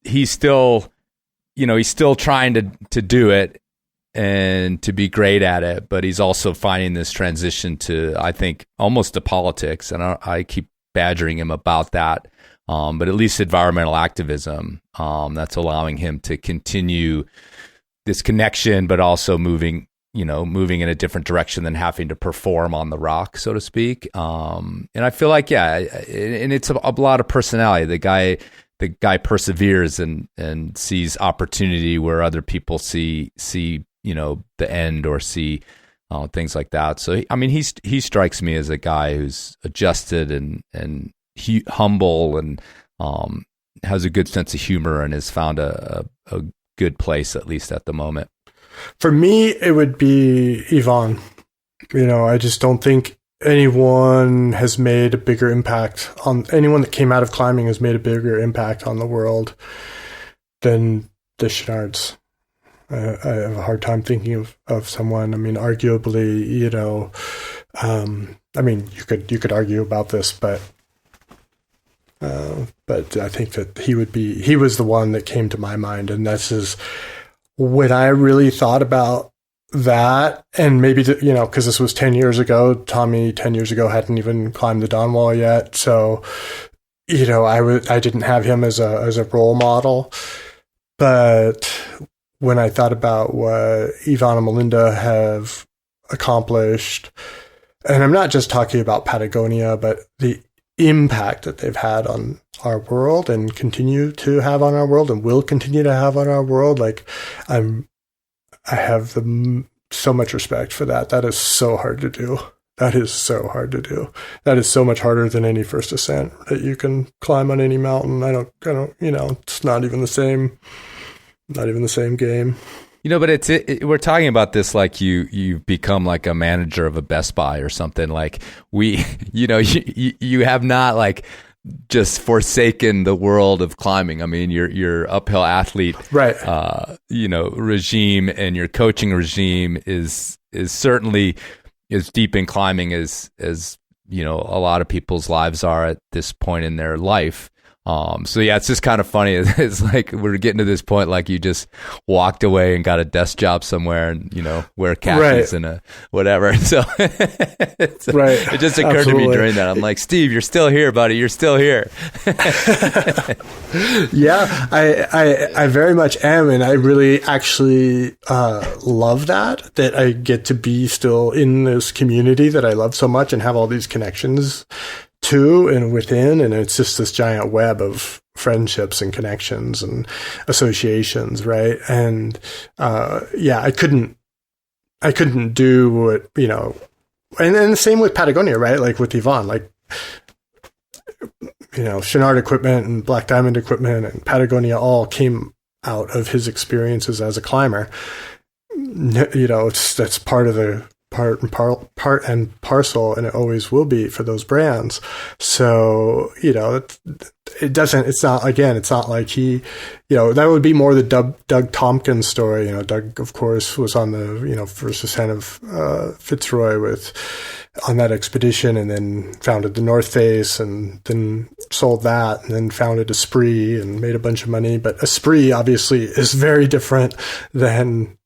he's still trying to do it and to be great at it, but he's also finding this transition to, I think, almost to politics. And I keep badgering him about that. But at least environmental activism, that's allowing him to continue this connection, but also moving in a different direction than having to perform on the rock, so to speak. And I feel like, yeah, and it's a lot of personality. The guy perseveres and sees opportunity where other people see the end or see things like that. So, I mean, he strikes me as a guy who's adjusted and humble and has a good sense of humor and has found a good place, at least at the moment. For me, it would be Yvonne. I just don't think anyone has made a bigger impact on anyone that came out of climbing has made a bigger impact on the world than the Chenards. I have a hard time thinking of someone. I mean, arguably, you could argue about this, but I think that he was the one that came to my mind. And this is when I really thought about that, and maybe, because this was 10 years ago, Tommy 10 years ago hadn't even climbed the Dawn Wall yet. So, I didn't have him as a role model, but when I thought about what Yvonne and Melinda have accomplished, and I'm not just talking about Patagonia, but the impact that they've had on our world and continue to have on our world and will continue to have on our world, like I have so much respect for that. That is so hard to do. That is so hard to do. That is so much harder than any first ascent that you can climb on any mountain. I don't, it's not even the same game. But we're talking about this like you've become like a manager of a Best Buy or something. Like you have not like just forsaken the world of climbing. I mean, your uphill athlete, right? Regime and your coaching regime is certainly as deep in climbing as a lot of people's lives are at this point in their life. So yeah, it's just kind of funny. It's like we're getting to this point, like you just walked away and got a desk job somewhere and, wear khakis and a whatever. So it just occurred to me during that. I'm like, Steve, you're still here, buddy. You're still here. Yeah, I very much am. And I really actually love that I get to be still in this community that I love so much and have all these connections to and within, and it's just this giant web of friendships and connections and associations, right? And I couldn't do what, and then the same with Patagonia, right? Like with Yvon, like Chenard equipment and Black Diamond equipment and Patagonia all came out of his experiences as a climber. That's part of the part and parcel, and it always will be for those brands. So, it's not like he, that would be more the Doug Tompkins story. Doug, of course, was on the, first ascent of Fitzroy on that expedition, and then founded the North Face, and then sold that, and then founded Esprit and made a bunch of money. But Esprit obviously is very different than,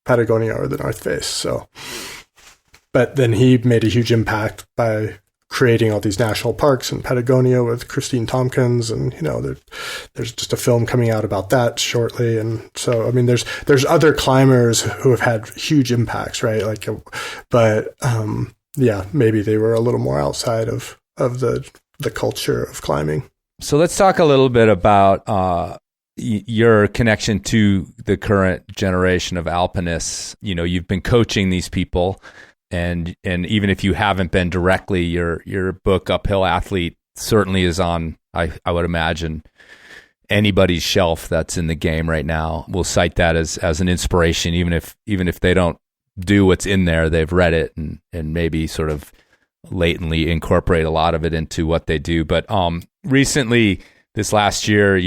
Patagonia or the North Face. So, but then he made a huge impact by creating all these national parks in Patagonia with Christine Tompkins, and there's just a film coming out about that shortly. And so, I mean, there's other climbers who have had huge impacts, right? Like, but maybe they were a little more outside of the culture of climbing. So let's talk a little bit about your connection to the current generation of alpinists. You've been coaching these people, and even if you haven't been directly, your book Uphill Athlete certainly is on, I would imagine, anybody's shelf that's in the game right now will cite that as an inspiration, even if they don't do what's in there, they've read it and maybe sort of latently incorporate a lot of it into what they do. But recently, this last year,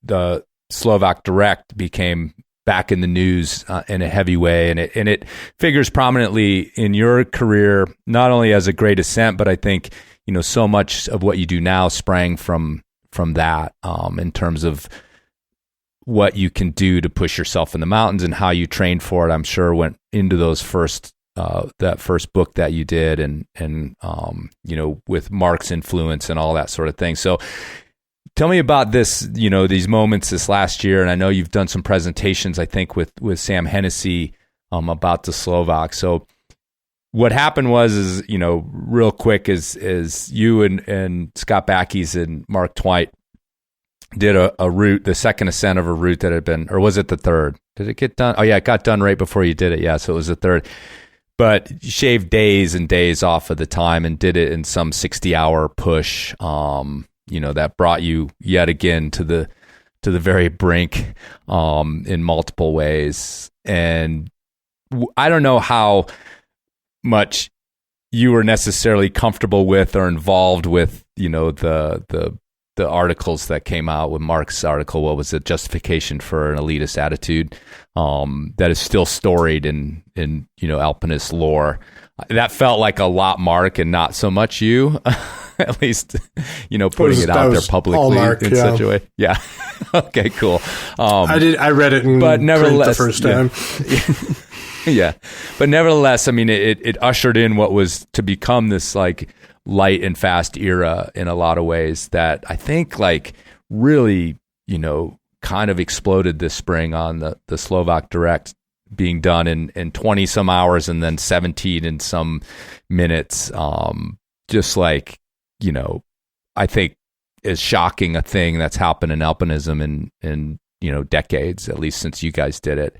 the Slovak Direct became back in the news in a heavy way, and it figures prominently in your career, not only as a great ascent, but I think so much of what you do now sprang from that in terms of what you can do to push yourself in the mountains and how you trained for it. I'm sure went into those that first book that you did, and with Mark's influence and all that sort of thing. So tell me about this, these moments this last year. And I know you've done some presentations, I think, with Sam Hennessy about the Slovak. So what happened was real quick is you and Scott Backes and Mark Twite did a route, the second ascent of a route that had been, or was it the third? Did it get done? Oh yeah, it got done right before you did it. Yeah, so it was the third. But you shaved days and days off of the time and did it in some 60-hour push. That brought you yet again to the very brink in multiple ways. And I don't know how much you were necessarily comfortable with or involved with, the articles that came out with Mark's article. What was it? Justification for an elitist attitude, that is still storied in alpinist lore. That felt like a lot Mark and not so much you. At least, putting it out there publicly Mark, in such a way. Yeah. Okay, cool. I read it in print the first time. Yeah. But nevertheless, I mean, it ushered in what was to become this like light and fast era in a lot of ways that I think like really, kind of exploded this spring on the Slovak Direct being done in 20 some hours and then 17 in some minutes. Just like, I think is shocking a thing that's happened in alpinism in decades, at least since you guys did it.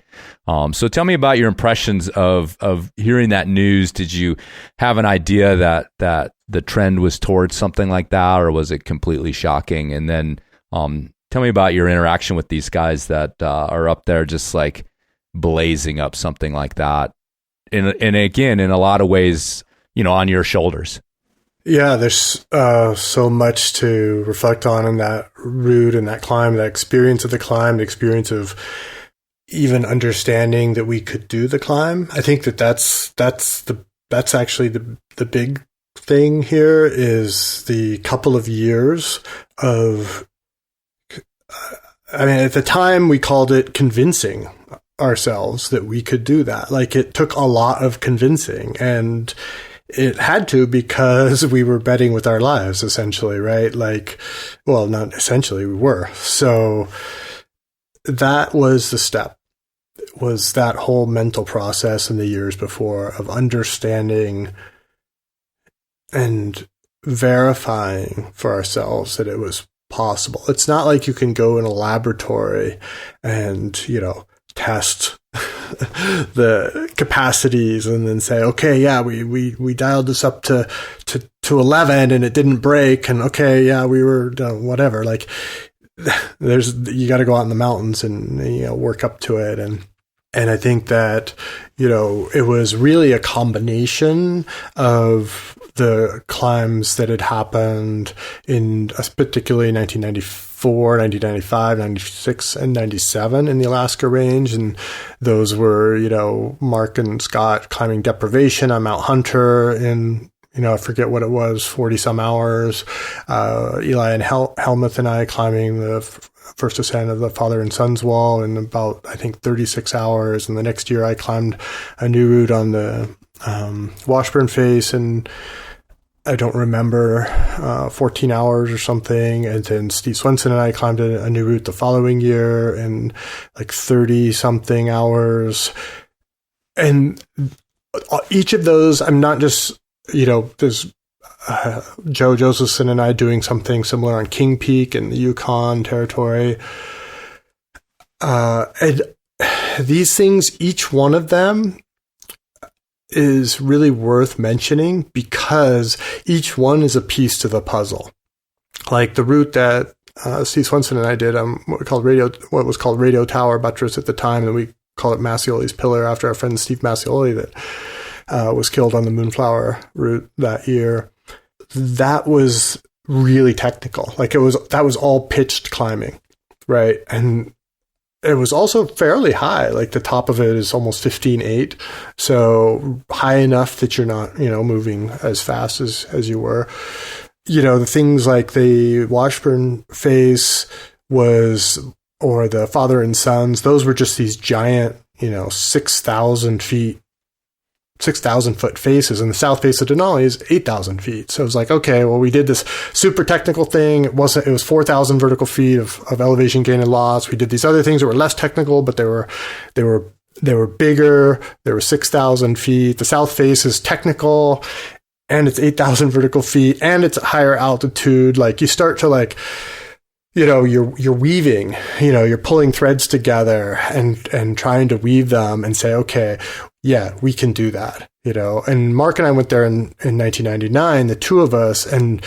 So tell me about your impressions of hearing that news. Did you have an idea that the trend was towards something like that, or was it completely shocking? And then tell me about your interaction with these guys that are up there just like blazing up something like that. And again, in a lot of ways, on your shoulders. Yeah, there's so much to reflect on in that route and that climb, that experience of the climb, the experience of even understanding that we could do the climb. I think that's actually the big thing here is the couple of years of. I mean, at the time we called it convincing ourselves that we could do that. Like, it took a lot of convincing, and it had to, because we were betting with our lives, essentially, right? Like, well, not essentially, we were. So that was the step, was that whole mental process in the years before of understanding and verifying for ourselves that it was possible. It's not like you can go in a laboratory and, test the capacities and then say, okay, yeah, we dialed this up to 11 and it didn't break, and okay, yeah, we were whatever. Like, you got to go out in the mountains and work up to it, and I think that it was really a combination of the climbs that had happened in particularly 1994, 1995, 96, and 97 in the Alaska range. And those were, Mark and Scott climbing deprivation on Mount Hunter in, I forget what it was, 40 some hours. Eli and Helmuth and I climbing the first ascent of the Father and Son's Wall in about, I think, 36 hours. And the next year I climbed a new route on the Washburn Face, and I don't remember, 14 hours or something. And then Steve Swenson and I climbed a new route the following year in like 30 something hours. And each of those, I'm not just, there's Joe Josephson and I doing something similar on King Peak in the Yukon Territory. And these things, each one of them is really worth mentioning because each one is a piece to the puzzle. Like the route that Steve Swenson and I did, what was called Radio Tower Buttress at the time, and we call it Massioli's Pillar after our friend Steve Massioli that was killed on the Moonflower route that year. That was really technical. Like that was all pitched climbing, right? And it was also fairly high. Like the top of it is almost 15.8. So high enough that you're not, moving as fast as you were. The things like the Washburn Face or the Father and Sons, those were just these giant, 6,000 foot faces, and the south face of Denali is 8,000 feet. So it was like, okay, well, we did this super technical thing. It was 4,000 vertical feet of elevation gain and loss. We did these other things that were less technical, but they were bigger. They were 6,000 feet. The south face is technical, and it's 8,000 vertical feet, and it's at higher altitude. Like, you start to you're weaving, you're pulling threads together and trying to weave them and say, okay, yeah, we can do that, And Mark and I went there in 1999, the two of us, and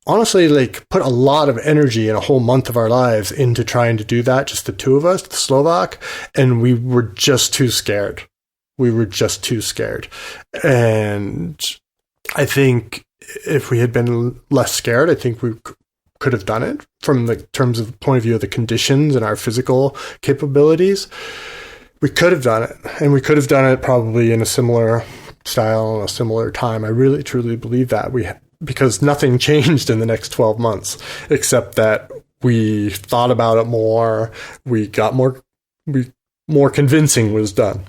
honestly, put a lot of energy in a whole month of our lives into trying to do that, just the two of us, the Slovak, and we were just too scared. And I think if we had been less scared, I think we could have done it from the terms of point of view of the conditions and our physical capabilities. We could have done it, and we could have done it probably in a similar style and a similar time. I really truly believe that because nothing changed in the next 12 months except that we thought about it more. We got more convincing was done,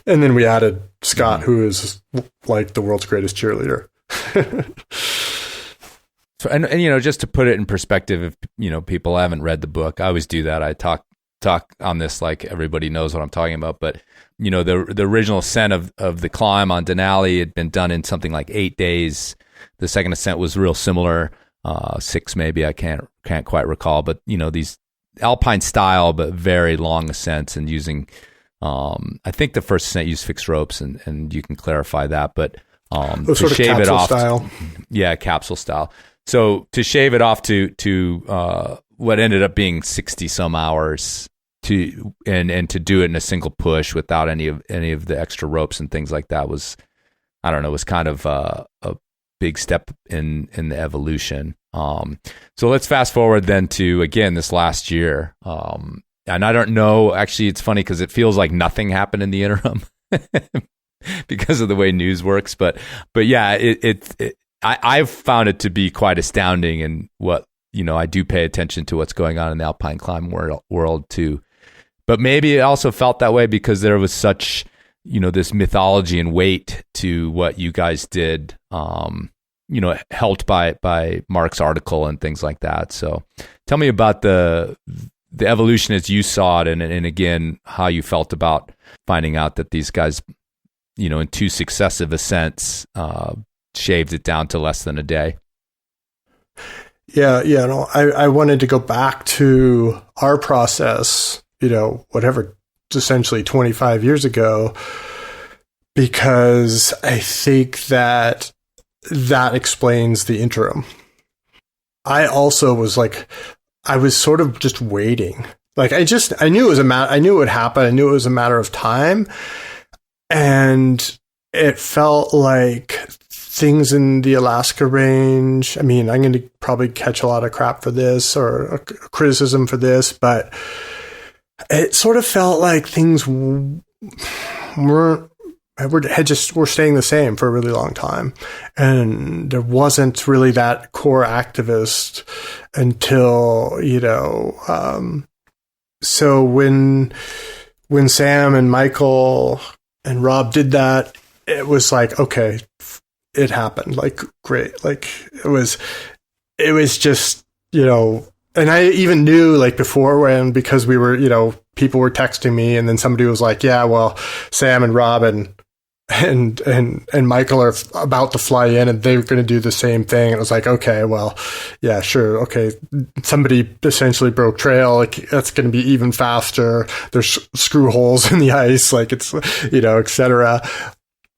and then we added Scott, who is like the world's greatest cheerleader. So, and just to put it in perspective, if people haven't read the book, I always do that. I talk on this like everybody knows what I'm talking about, but the original ascent of the climb on Denali had been done in something like 8 days. The second ascent was real similar, 6 maybe, I can't quite recall, but these alpine style, but very long ascents and using, I think the first ascent used fixed ropes, and you can clarify that, but to sort of shave it off, style. Yeah, capsule style. So to shave it off to what ended up being 60 some hours and to do it in a single push without any of the extra ropes and things like that was, I don't know, was kind of a big step in the evolution. So let's fast forward then to, again, this last year. And I don't know, actually, it's funny because it feels like nothing happened in the interim because of the way news works. But yeah, I've found it to be quite astounding, and what, I do pay attention to what's going on in the alpine climb world too. But maybe it also felt that way because there was such, this mythology and weight to what you guys did, helped by Mark's article and things like that. So tell me about the evolution as you saw it, and again, how you felt about finding out that these guys, in 2 successive ascents, shaved it down to less than a day. Yeah. No, I wanted to go back to our process, whatever, essentially 25 years ago, because I think that explains the interim. I also was like, I was sort of just waiting. Like I knew I knew it would happen. I knew it was a matter of time. And it felt like things in the Alaska range. I mean, I'm going to probably catch a lot of crap for this or criticism for this, but it sort of felt like things were staying the same for a really long time. And there wasn't really that core activist until, so when Sam and Michael and Rob did that, it was like, okay, it happened. Like, great. Like it was just, and I even knew like before because we were, people were texting me, and then somebody was like, yeah, well, Sam and Rob and Michael are about to fly in and they're going to do the same thing. And it was like, okay, well, yeah, sure. Okay. Somebody essentially broke trail. Like that's going to be even faster. There's screw holes in the ice. Like it's, et cetera.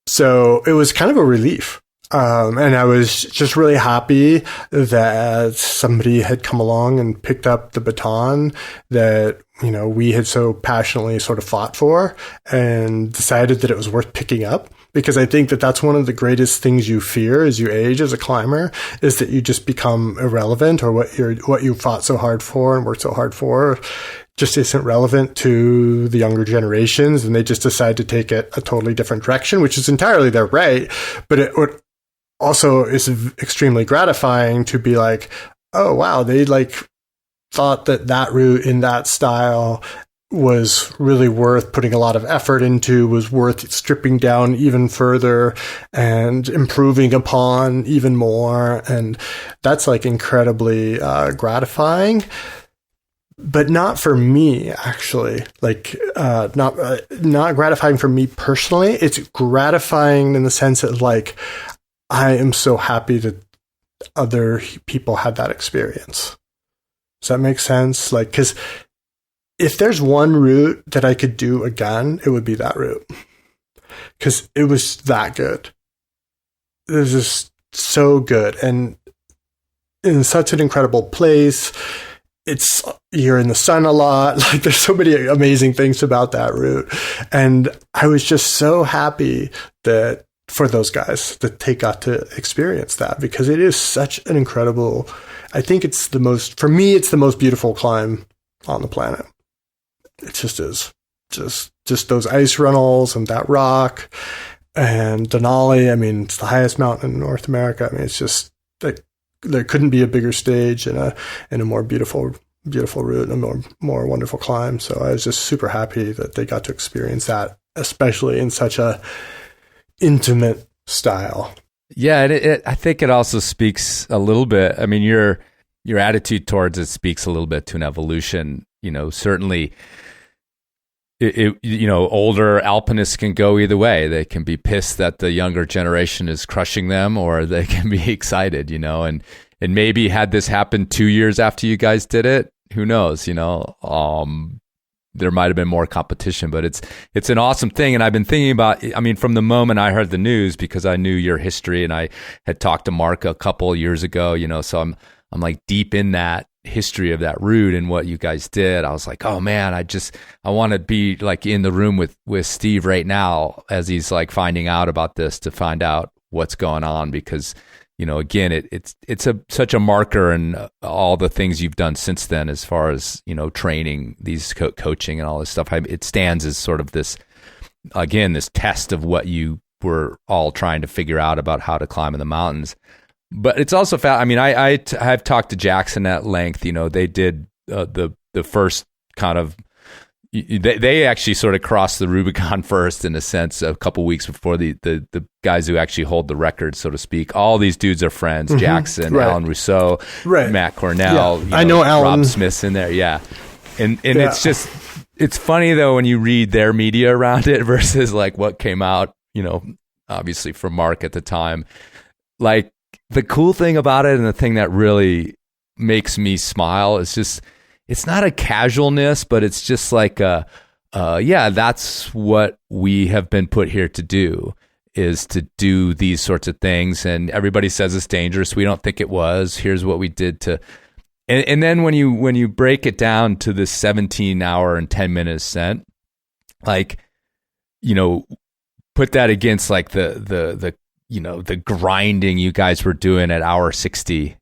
So it was kind of a relief. And I was just really happy that somebody had come along and picked up the baton that, we had so passionately sort of fought for, and decided that it was worth picking up. Because I think that that's one of the greatest things you fear as you age as a climber, is that you just become irrelevant, or what you fought so hard for and worked so hard for just isn't relevant to the younger generations, and they just decide to take it a totally different direction, which is entirely their right. But it also is extremely gratifying to be like, oh wow, they like thought that route in that style was really worth putting a lot of effort into, was worth stripping down even further and improving upon even more. And that's like incredibly gratifying, but not for me, actually. Like, not gratifying for me personally. It's gratifying in the sense that like, I am so happy that other people had that experience. Does that make sense? Like, because if there's one route that I could do again, it would be that route. Because it was that good. It was just so good. And in such an incredible place. You're in the sun a lot. Like there's so many amazing things about that route. And I was just so happy that for those guys that they got to experience that, because it is such an incredible, I think it's for me, it's the most beautiful climb on the planet. It just is. Just those ice runnels and that rock and Denali. I mean, it's the highest mountain in North America. I mean, it's just like, there couldn't be a bigger stage and a more beautiful route and a more wonderful climb. So I was just super happy that they got to experience that, especially in such a intimate style. Yeah, I think it also speaks a little bit. I mean, your attitude towards it speaks a little bit to an evolution. Certainly, older alpinists can go either way. They can be pissed that the younger generation is crushing them, or they can be excited. And maybe had this happened 2 years after you guys did it, who knows, there might have been more competition, but it's an awesome thing. And I've been thinking about, I mean, from the moment I heard the news, because I knew your history and I had talked to Mark a couple of years ago, so I'm like deep in that history of that route and what you guys did. I was like, oh man, I want to be like in the room with Steve right now as he's like finding out about this, to find out what's going on, because again, it's such a marker in all the things you've done since then, as far as training, these coaching and all this stuff. It stands as sort of this test of what you were all trying to figure out about how to climb in the mountains. But it's also I've talked to Jackson at length. They did the first kind of. They actually sort of crossed the Rubicon first, in a sense, a couple weeks before the guys who actually hold the record, so to speak. All these dudes are friends. Mm-hmm. Jackson, right. Alan Rousseau, right. Matt Cornell. Yeah. I know Alan. Rob Smith's in there. Yeah. And it's just, it's funny though, when you read their media around it versus like what came out, obviously from Mark at the time. Like, the cool thing about it, and the thing that really makes me smile, is just, it's not a casualness, but it's just like that's what we have been put here to do, is to do these sorts of things. And everybody says it's dangerous. We don't think it was. Here's what we did to, and then when you break it down to this 17-hour and 10-minute ascent, like, put that against like the grinding you guys were doing at hour 60,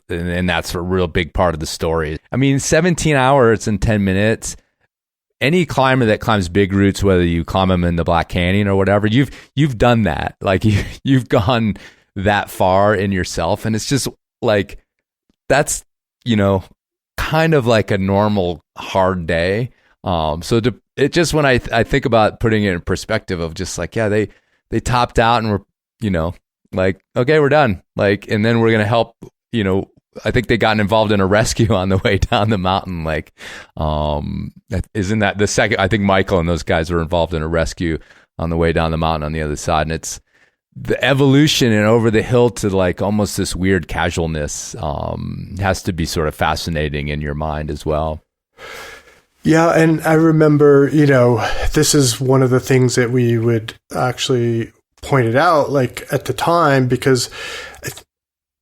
and that's a real big part of the story. I mean, 17 hours and 10 minutes, any climber that climbs big routes, whether you climb them in the Black Canyon or whatever, you've done that. Like you've gone that far in yourself. And it's just like, that's, kind of like a normal hard day. It just, when I think about putting it in perspective of just like, yeah, they topped out and were, like, okay, we're done. Like, and then we're going to help, I think they got involved in a rescue on the way down the mountain. Like, isn't that the second? I think Michael and those guys were involved in a rescue on the way down the mountain on the other side. And it's the evolution and over the hill to like almost this weird casualness, has to be sort of fascinating in your mind as well. Yeah. And I remember, this is one of the things that we would actually pointed out, like, at the time, because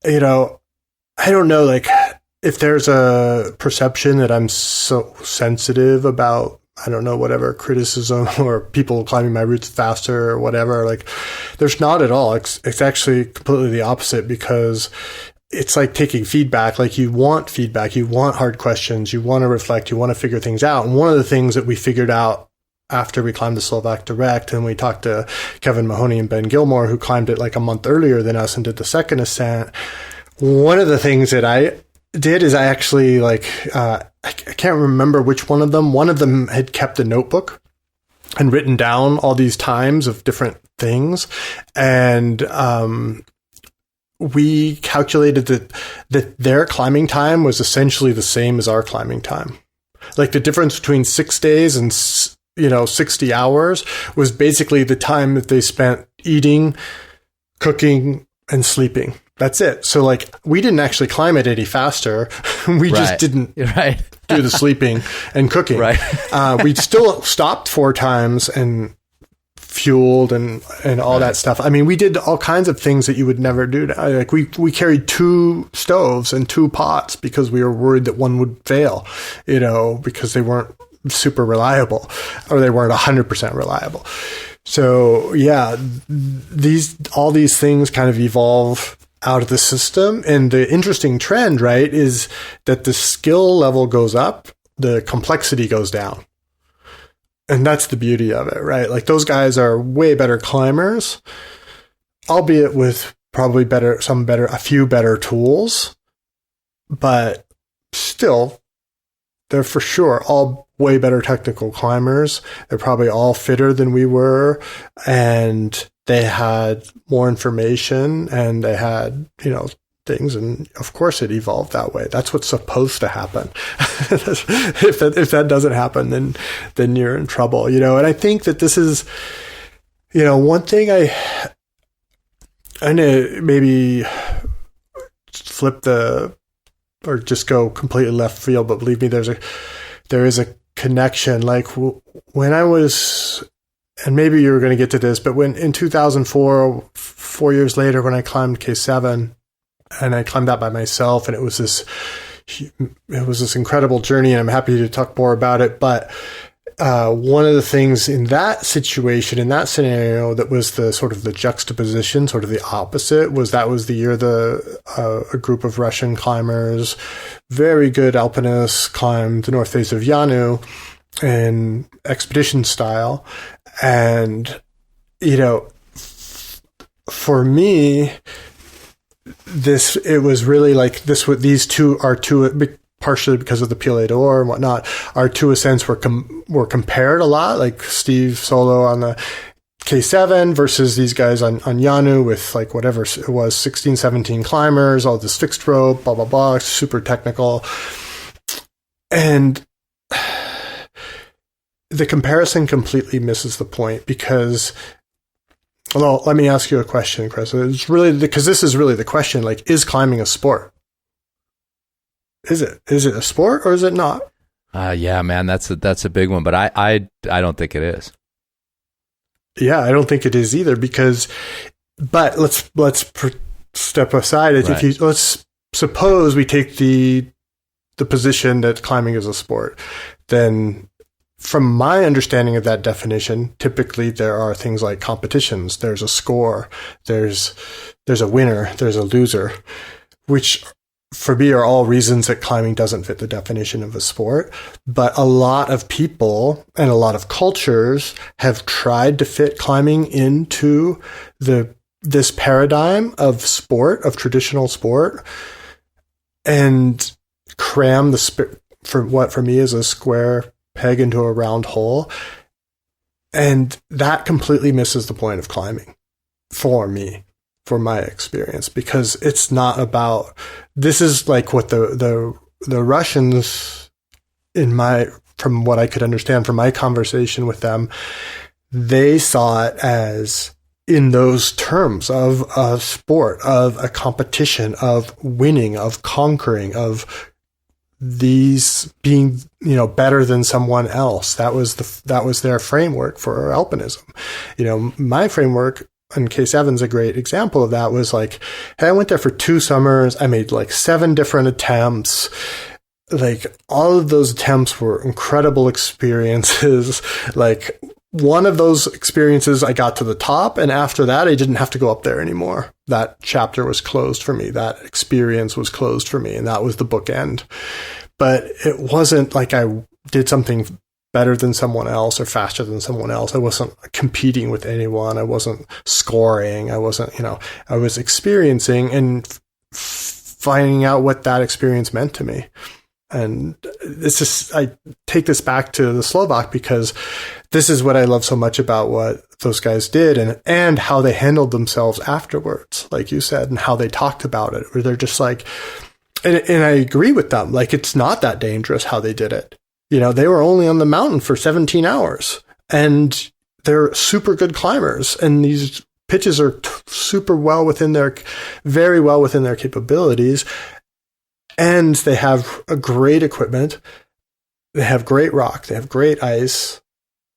I don't know, like, if there's a perception that I'm so sensitive about, I don't know, whatever criticism or people climbing my routes faster or whatever, like, there's not at all. It's actually completely the opposite, because it's like taking feedback. Like, you want feedback, you want hard questions, you want to reflect, you want to figure things out. And one of the things that we figured out after we climbed the Slovak Direct, and we talked to Kevin Mahoney and Ben Gilmore, who climbed it like a month earlier than us and did the second ascent. One of the things that I did is I actually, like, I can't remember which one of them had kept a notebook and written down all these times of different things. And we calculated that their climbing time was essentially the same as our climbing time. Like, the difference between 6 days and 60 hours was basically the time that they spent eating, cooking, and sleeping. That's it. So, like, we didn't actually climb it any faster. We just didn't do the sleeping and cooking. Right. We still stopped 4 times and fueled and all that stuff. I mean, we did all kinds of things that you would never do. Like, we carried 2 stoves and 2 pots because we were worried that one would fail, because they weren't super reliable, or they weren't 100% reliable. So yeah, all these things kind of evolve out of the system. And the interesting trend, right, is that the skill level goes up, the complexity goes down. And that's the beauty of it, right? Like, those guys are way better climbers, albeit with probably a few better tools, but still, they're for sure all way better technical climbers. They're probably all fitter than we were, and they had more information, and they had, things. And of course it evolved that way. That's what's supposed to happen. If that doesn't happen, then you're in trouble, and I think that this is, one thing I know, maybe flip the or just go completely left field, but believe me, there is a connection. Like when I was, and maybe you were going to get to this, but when in 2004, 4 years later, when I climbed K7, and I climbed that by myself, and it was this incredible journey, and I'm happy to talk more about it. But one of the things in that situation, in that scenario, that was the sort of the juxtaposition, sort of the opposite, was the year a group of Russian climbers, very good alpinists, climbed the north face of Yanu in expedition style. And, for me, it was really like this. These two are partially because of the Pilet d'Or and whatnot. Our two ascents were compared a lot, like Steve Solo on the K7 versus these guys on Yanu with like whatever it was, 16, 17 climbers, all this fixed rope, blah, blah, blah, super technical. And the comparison completely misses the point because, well, let me ask you a question, Chris. It's really, because this is really the question, like, is climbing a sport? Is it a sport or is it not? Yeah, man, that's a big one, but I don't think it is. Yeah, I don't think it is either but let's step aside. Right. Let's suppose we take the position that climbing is a sport, then from my understanding of that definition, typically there are things like competitions. There's a score. There's a winner. There's a loser, which for me are all reasons that climbing doesn't fit the definition of a sport. But a lot of people and a lot of cultures have tried to fit climbing into this paradigm of sport, of traditional sport, and cram for what for me is a square peg into a round hole. And that completely misses the point of climbing for me, for my experience, because it's not about, this is like what the Russians, from what I could understand from my conversation with them, they saw it as in those terms of a sport, of a competition, of winning, of conquering, of these being, better than someone else. That was their framework for alpinism. My framework on K7 is a great example of that. Was like, hey, I went there for 2 summers. I made like 7 different attempts. Like all of those attempts were incredible experiences. Like one of those experiences, I got to the top, and after that, I didn't have to go up there anymore. That chapter was closed for me. That experience was closed for me, and that was the bookend. But it wasn't like I did something better than someone else or faster than someone else. I wasn't competing with anyone. I wasn't scoring. I wasn't, I was experiencing and finding out what that experience meant to me. And I take this back to the Slovak because this is what I love so much about what those guys did and how they handled themselves afterwards, like you said, and how they talked about it, where they're just like, and I agree with them. Like, it's not that dangerous how they did it. They were only on the mountain for 17 hours and they're super good climbers. And these pitches are very well within their capabilities. And they have a great equipment. They have great rock. They have great ice.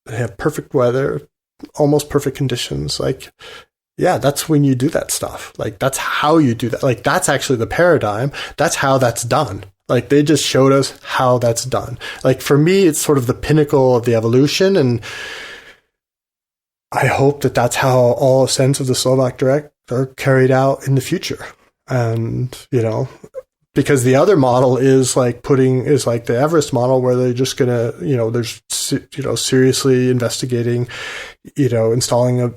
They have perfect weather, almost perfect conditions. Like, yeah, that's when you do that stuff. Like, that's how you do that. Like, that's actually the paradigm. That's how that's done. Like, they just showed us how that's done. Like, for me, it's sort of the pinnacle of the evolution. And I hope that that's how all ascents of the Slovak Direct are carried out in the future. And, because the other model is like the Everest model, where they're just gonna, there's, seriously investigating, installing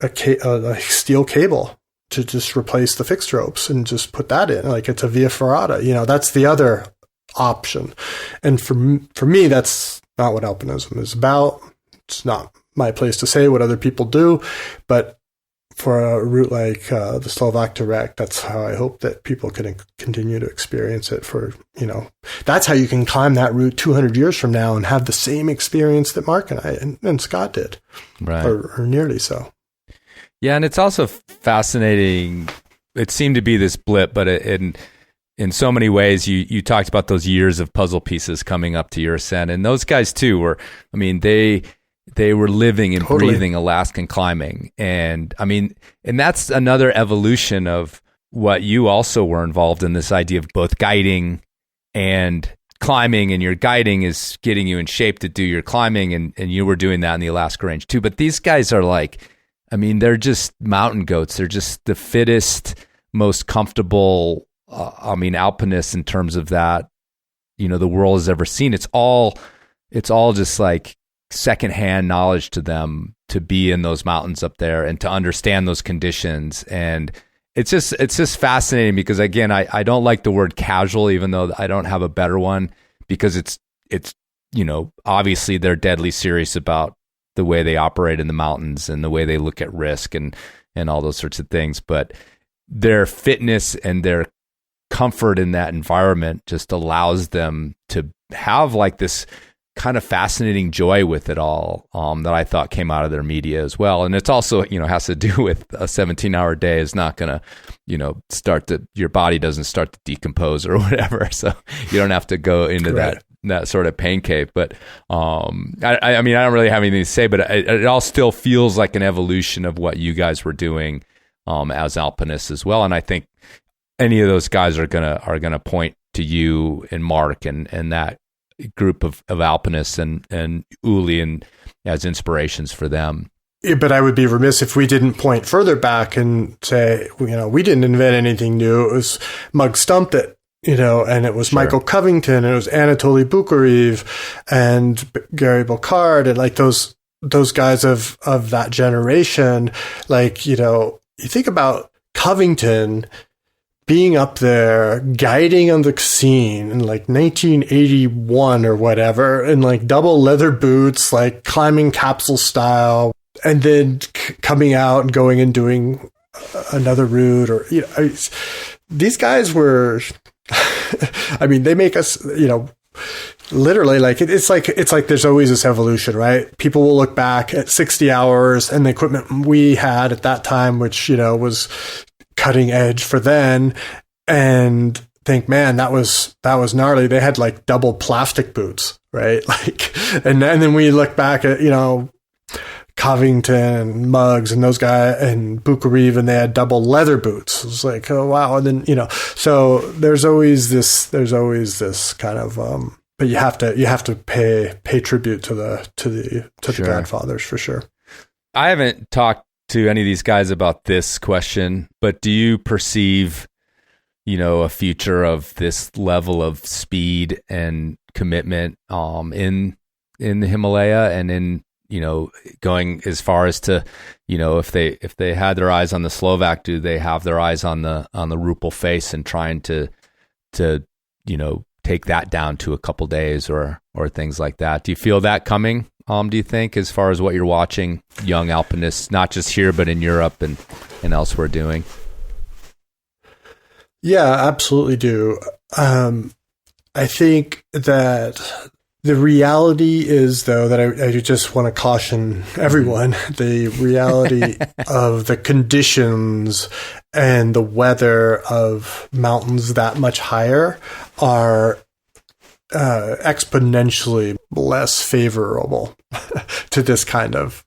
a steel cable to just replace the fixed ropes and just put that in, like it's a via ferrata. That's the other option. And for me, that's not what alpinism is about. It's not my place to say what other people do, but for a route like the Slovak Direct, that's how I hope that people can continue to experience it. That's how you can climb that route 200 years from now and have the same experience that Mark and I and Scott did, right? Or nearly so. Yeah, and it's also fascinating. It seemed to be this blip, but in so many ways, you talked about those years of puzzle pieces coming up to your ascent, and those guys too were, I mean, they were living and breathing Alaskan climbing. And I mean, and that's another evolution of what you also were involved in, this idea of both guiding and climbing, and your guiding is getting you in shape to do your climbing, and you were doing that in the Alaska range too. But these guys are like, I mean, they're just mountain goats. They're just the fittest, most comfortable, alpinists in terms of that, the world has ever seen. It's all just like secondhand knowledge to them to be in those mountains up there and to understand those conditions. And it's just fascinating because, again, I don't like the word casual, even though I don't have a better one, because it's obviously they're deadly serious about the way they operate in the mountains and the way they look at risk and all those sorts of things. But their fitness and their comfort in that environment just allows them to have like this kind of fascinating joy with it all, that I thought came out of their media as well. And it's also, has to do with a 17-hour day is not going to, your body doesn't start to decompose or whatever. So you don't have to go into that sort of pain cave. But I mean, I don't really have anything to say, but it all still feels like an evolution of what you guys were doing as alpinists as well. And I think any of those guys are gonna point to you and Mark and that group of alpinists and Uli and as inspirations for them. Yeah, but I would be remiss if we didn't point further back and say, we didn't invent anything new. It was Mug Stumped It, and it was Michael Covington, and it was Anatoly Bukharev and Gary Bocard, and like those guys of that generation. Like, you think about Covington being up there guiding on the scene in like 1981 or whatever, in like double leather boots, like climbing capsule style, and then coming out and going and doing another route, or these guys were I mean, they make us literally, like it's like there's always this evolution, right? People will look back at 60 hours and the equipment we had at that time, which was cutting edge for then, and think, man, that was gnarly. They had like double plastic boots, right? Like, and then we look back at Covington, Muggs, and those guys, and Bukharev, and they had double leather boots. It was like, oh wow. And then so there's always this kind of but you have to pay tribute to the Godfathers for sure. I haven't talked to any of these guys about this question, but do you perceive, a future of this level of speed and commitment in the Himalaya, and in going as far as to if they had their eyes on the Slovak, do they have their eyes on the Rupal Face and trying to take that down to a couple days or things like that? Do you feel that coming? Do you think, as far as what you're watching young alpinists, not just here, but in Europe and elsewhere doing? Yeah, absolutely do. I think that the reality is, though, that I just want to caution everyone, the reality of the conditions and the weather of mountains that much higher are exponentially less favorable to this kind of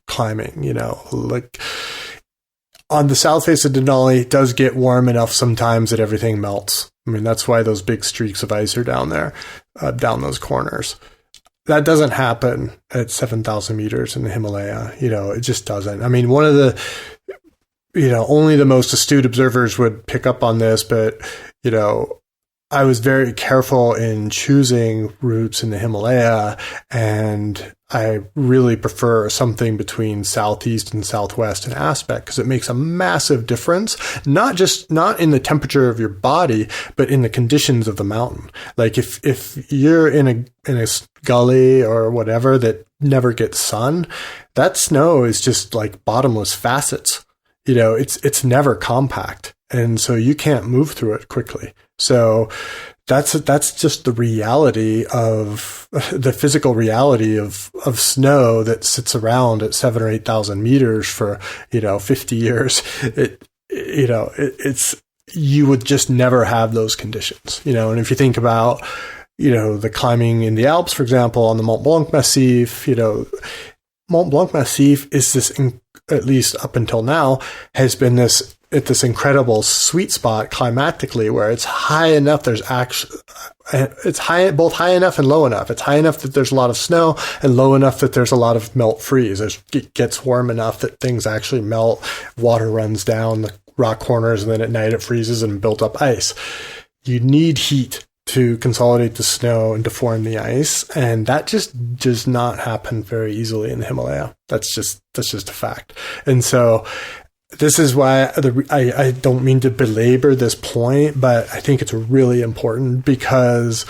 climbing. Like on the south face of Denali, it does get warm enough sometimes that everything melts. I mean, that's why those big streaks of ice are down there, down those corners. That doesn't happen at 7,000 meters in the Himalaya. It just doesn't. I mean, one of the, only the most astute observers would pick up on this, but, I was very careful in choosing routes in the Himalaya, and I really prefer something between southeast and southwest in aspect, because it makes a massive difference, not in the temperature of your body, but in the conditions of the mountain. Like if you're in a gully or whatever that never gets sun, that snow is just like bottomless facets. It's never compact, and so you can't move through it quickly. So that's just the reality of the physical reality of snow that sits around at 7,000 or 8,000 meters for 50 years. It's you would just never have those conditions, and if you think about, the climbing in the Alps, for example, on the Mont Blanc Massif, Mont Blanc Massif is this, at least up until now, has been this incredible sweet spot climatically where it's high enough. It's high, both high enough and low enough. It's high enough that there's a lot of snow and low enough that there's a lot of melt freeze. It gets warm enough that things actually melt. Water runs down the rock corners, and then at night it freezes and built up ice. You need heat to consolidate the snow and to form the ice, and that just does not happen very easily in the Himalaya. That's just a fact. And so this is why I don't mean to belabor this point, but I think it's really important because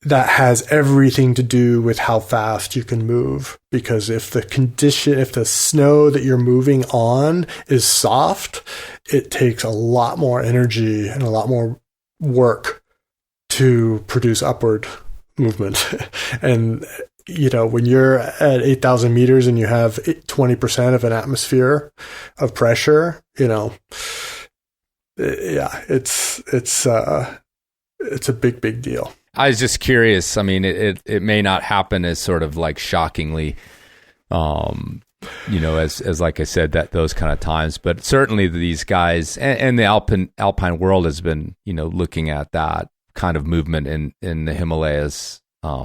that has everything to do with how fast you can move. Because if the snow that you're moving on is soft, it takes a lot more energy and a lot more work to produce upward movement. And, when you're at 8,000 meters and you have 20% of an atmosphere of pressure, it's a big deal. I was just curious. I mean, it may not happen as sort of like shockingly, as like I said, that those kind of times, but certainly these guys and the alpine world has been, looking at that kind of movement in the Himalayas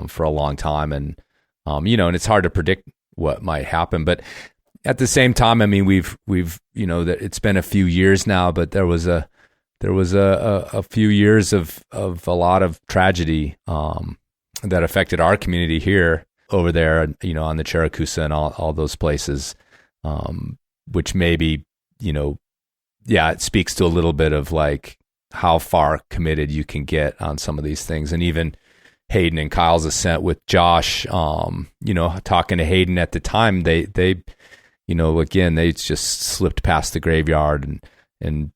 for a long time, and and it's hard to predict what might happen. But at the same time, I mean, we've that it's been a few years now, but there was a few years of a lot of tragedy that affected our community here, over there, on the Charakusa and all those places, which maybe it speaks to a little bit of like how far committed you can get on some of these things. And even Hayden and Kyle's ascent with Josh, talking to Hayden at the time, they again, they just slipped past the graveyard and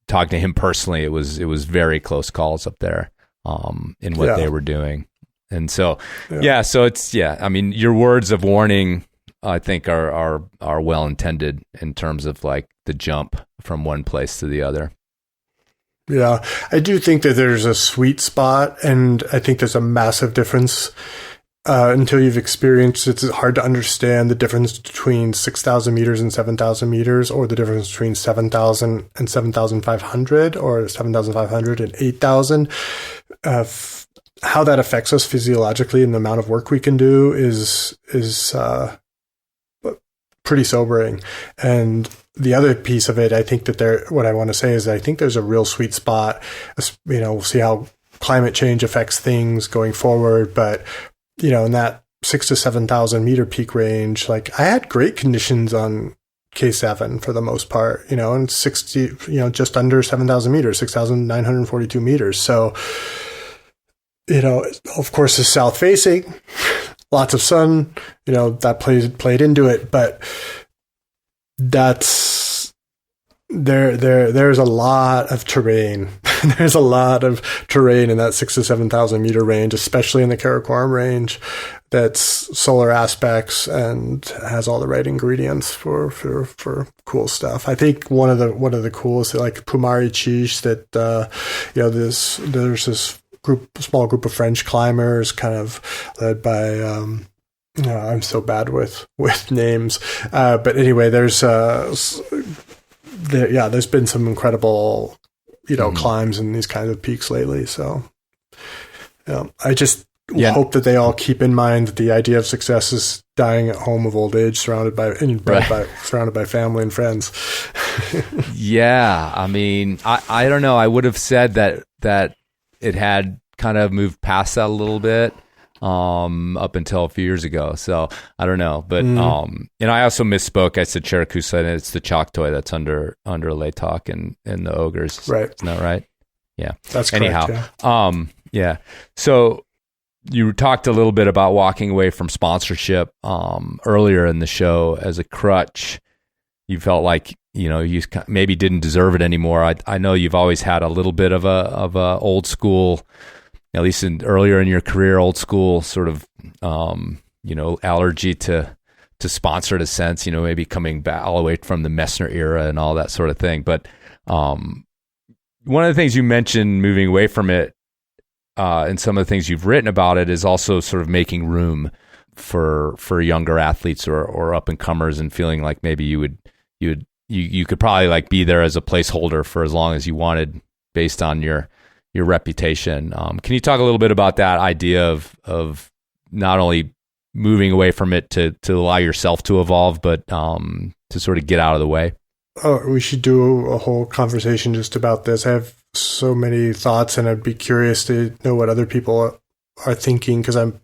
talking to him personally, it was very close calls up there, in what they were doing. And so, so it's, I mean, your words of warning, I think are well intended in terms of like the jump from one place to the other. Yeah, I do think that there's a sweet spot, and I think there's a massive difference. Until you've experienced it, it's hard to understand the difference between 6,000 meters and 7,000 meters, or the difference between 7,000 and 7,500, or 7,500 and 8,000. How that affects us physiologically and the amount of work we can do is pretty sobering. And the other piece of it, I think that what I want to say is I think there's a real sweet spot. We'll see how climate change affects things going forward, but in that 6,000 to 7,000 meter peak range, like I had great conditions on K7 for the most part, and 60, just under 7,000 meters, 6,942 meters. So, of course, it's south facing, lots of sun, that played into it, but there's a lot of terrain. There's a lot of terrain in that 6,000 to 7,000 meter range, especially in the Karakoram range, that's solar aspects and has all the right ingredients for cool stuff. I think one of the coolest, like Pumari Chiche, that there's this small group of French climbers, kind of led by I'm so bad with names, but anyway, there's been some incredible climbs in these kinds of peaks lately. So I just hope that they all keep in mind that the idea of success is dying at home of old age, surrounded by family and friends. Yeah, I mean, I don't know. I would have said that it had kind of moved past that a little bit up until a few years ago. So I don't know, but and I also misspoke. I said Charakusa, and it's the Choctaw that's under Laytok and the Ogres. Right? Isn't that right? Yeah, that's anyhow. Correct, yeah. So you talked a little bit about walking away from sponsorship earlier in the show as a crutch. You felt like you maybe didn't deserve it anymore. I know you've always had a little bit of a old school, at least earlier in your career, old school sort of allergy to sponsored ascents. Maybe coming back all the way from the Messner era and all that sort of thing. But One of the things you mentioned moving away from it, and some of the things you've written about it, is also sort of making room for younger athletes or up and comers, and feeling like maybe you could probably like be there as a placeholder for as long as you wanted based on your reputation. Can you talk a little bit about that idea of not only moving away from it to allow yourself to evolve, but to sort of get out of the way? Oh, we should do a whole conversation just about this. I have so many thoughts, and I'd be curious to know what other people are thinking, because I'm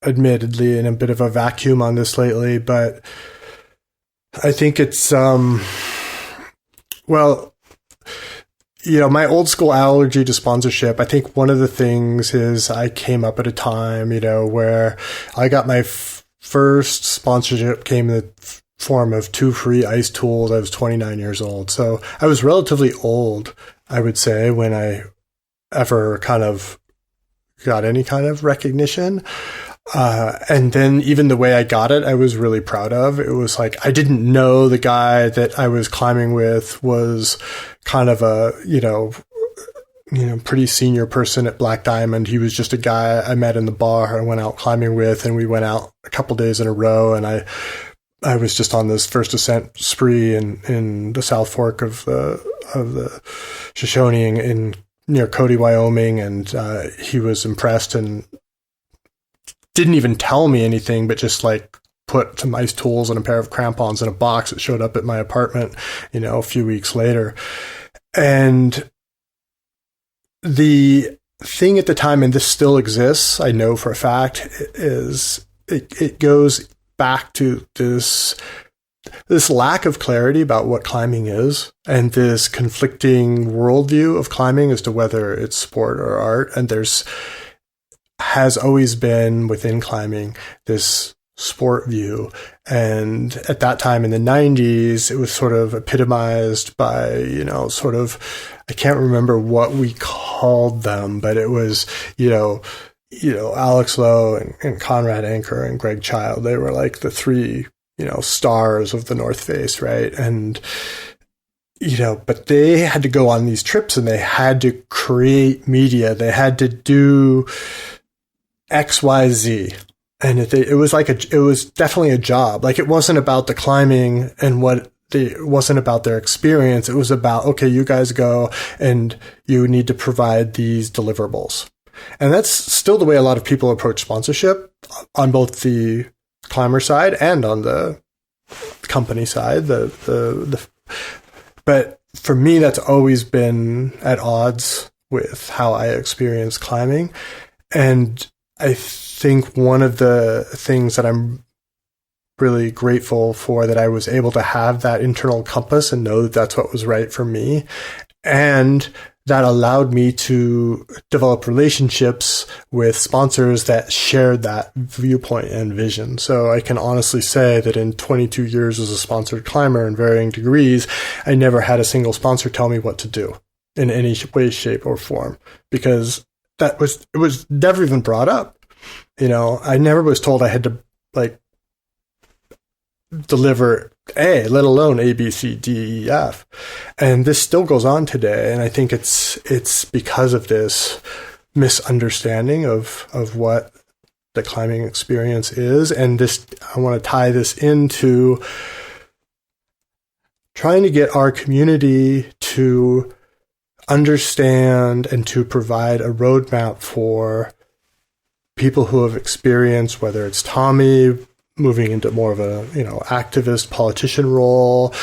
admittedly in a bit of a vacuum on this lately. But I think it's, well, you know, my old school allergy to sponsorship, I think one of the things is I came up at a time, you know, where I got my first sponsorship came in the form of 2 free ice tools. I was 29 years old. So I was relatively old, I would say, when I ever kind of got any kind of recognition. And then even the way I got it, I was really proud of. It was like, I didn't know the guy that I was climbing with was kind of a, you know, pretty senior person at Black Diamond. He was just a guy I met in the bar I went out climbing with, and we went out a couple days in a row, and I was just on this first ascent spree in the South Fork of the Shoshone in near Cody, Wyoming, and he was impressed and didn't even tell me anything, but just like put some ice tools and a pair of crampons in a box that showed up at my apartment, you know, a few weeks later. And the thing at the time, and this still exists, I know for a fact, is it goes back to this lack of clarity about what climbing is, and this conflicting worldview of climbing as to whether it's sport or art. And has always been within climbing this sport view. And at that time in the 90s, it was sort of epitomized by, you know, sort of, I can't remember what we called them, but it was, you know, Alex Lowe and Conrad Anker and Greg Child. They were like the 3, you know, stars of the North Face, right? And, you know, but they had to go on these trips, and they had to create media. They had to do XYZ. And it was definitely a job. Like, it wasn't about the climbing and it wasn't about their experience. It was about, okay, you guys go and you need to provide these deliverables. And that's still the way a lot of people approach sponsorship on both the climber side and on the company side. But for me, that's always been at odds with how I experience climbing. And I think one of the things that I'm really grateful for, that I was able to have that internal compass and know that that's what was right for me. And that allowed me to develop relationships with sponsors that shared that viewpoint and vision. So I can honestly say that in 22 years as a sponsored climber in varying degrees, I never had a single sponsor tell me what to do in any way, shape, or form, because it was never even brought up. You know, I never was told I had to like deliver A, let alone A, B, C, D, E, F. And this still goes on today. And I think it's because of this misunderstanding of what the climbing experience is. And this, I want to tie this into trying to get our community to understand and to provide a roadmap for people who have experienced, whether it's Tommy moving into more of a, you know, activist politician role,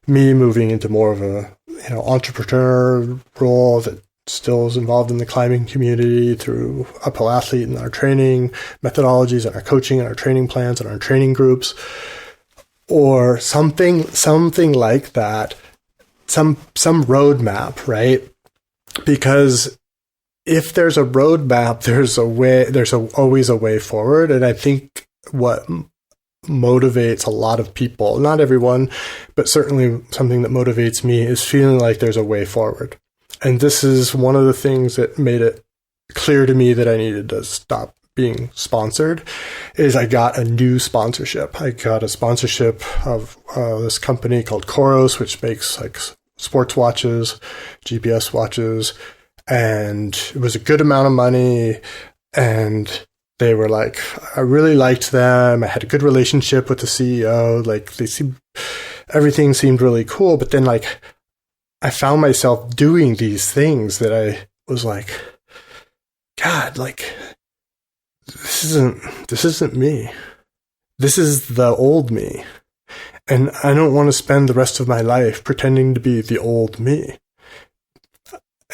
me moving into more of a, you know, entrepreneur role that still is involved in the climbing community through Uphill Athlete and our training methodologies and our coaching and our training plans and our training groups, or something like that, some roadmap, right? Because if there's a roadmap, there's always a way forward. And I think what motivates a lot of people, not everyone, but certainly something that motivates me, is feeling like there's a way forward. And this is one of the things that made it clear to me that I needed to stop being sponsored, is I got a new sponsorship. I got a sponsorship of this company called Koros, which makes like sports watches, GPS watches, and it was a good amount of money. And they were like, I really liked them. I had a good relationship with the CEO. Like everything seemed really cool. But then like, I found myself doing these things that I was like, God, like, this isn't me. This is the old me. And I don't want to spend the rest of my life pretending to be the old me.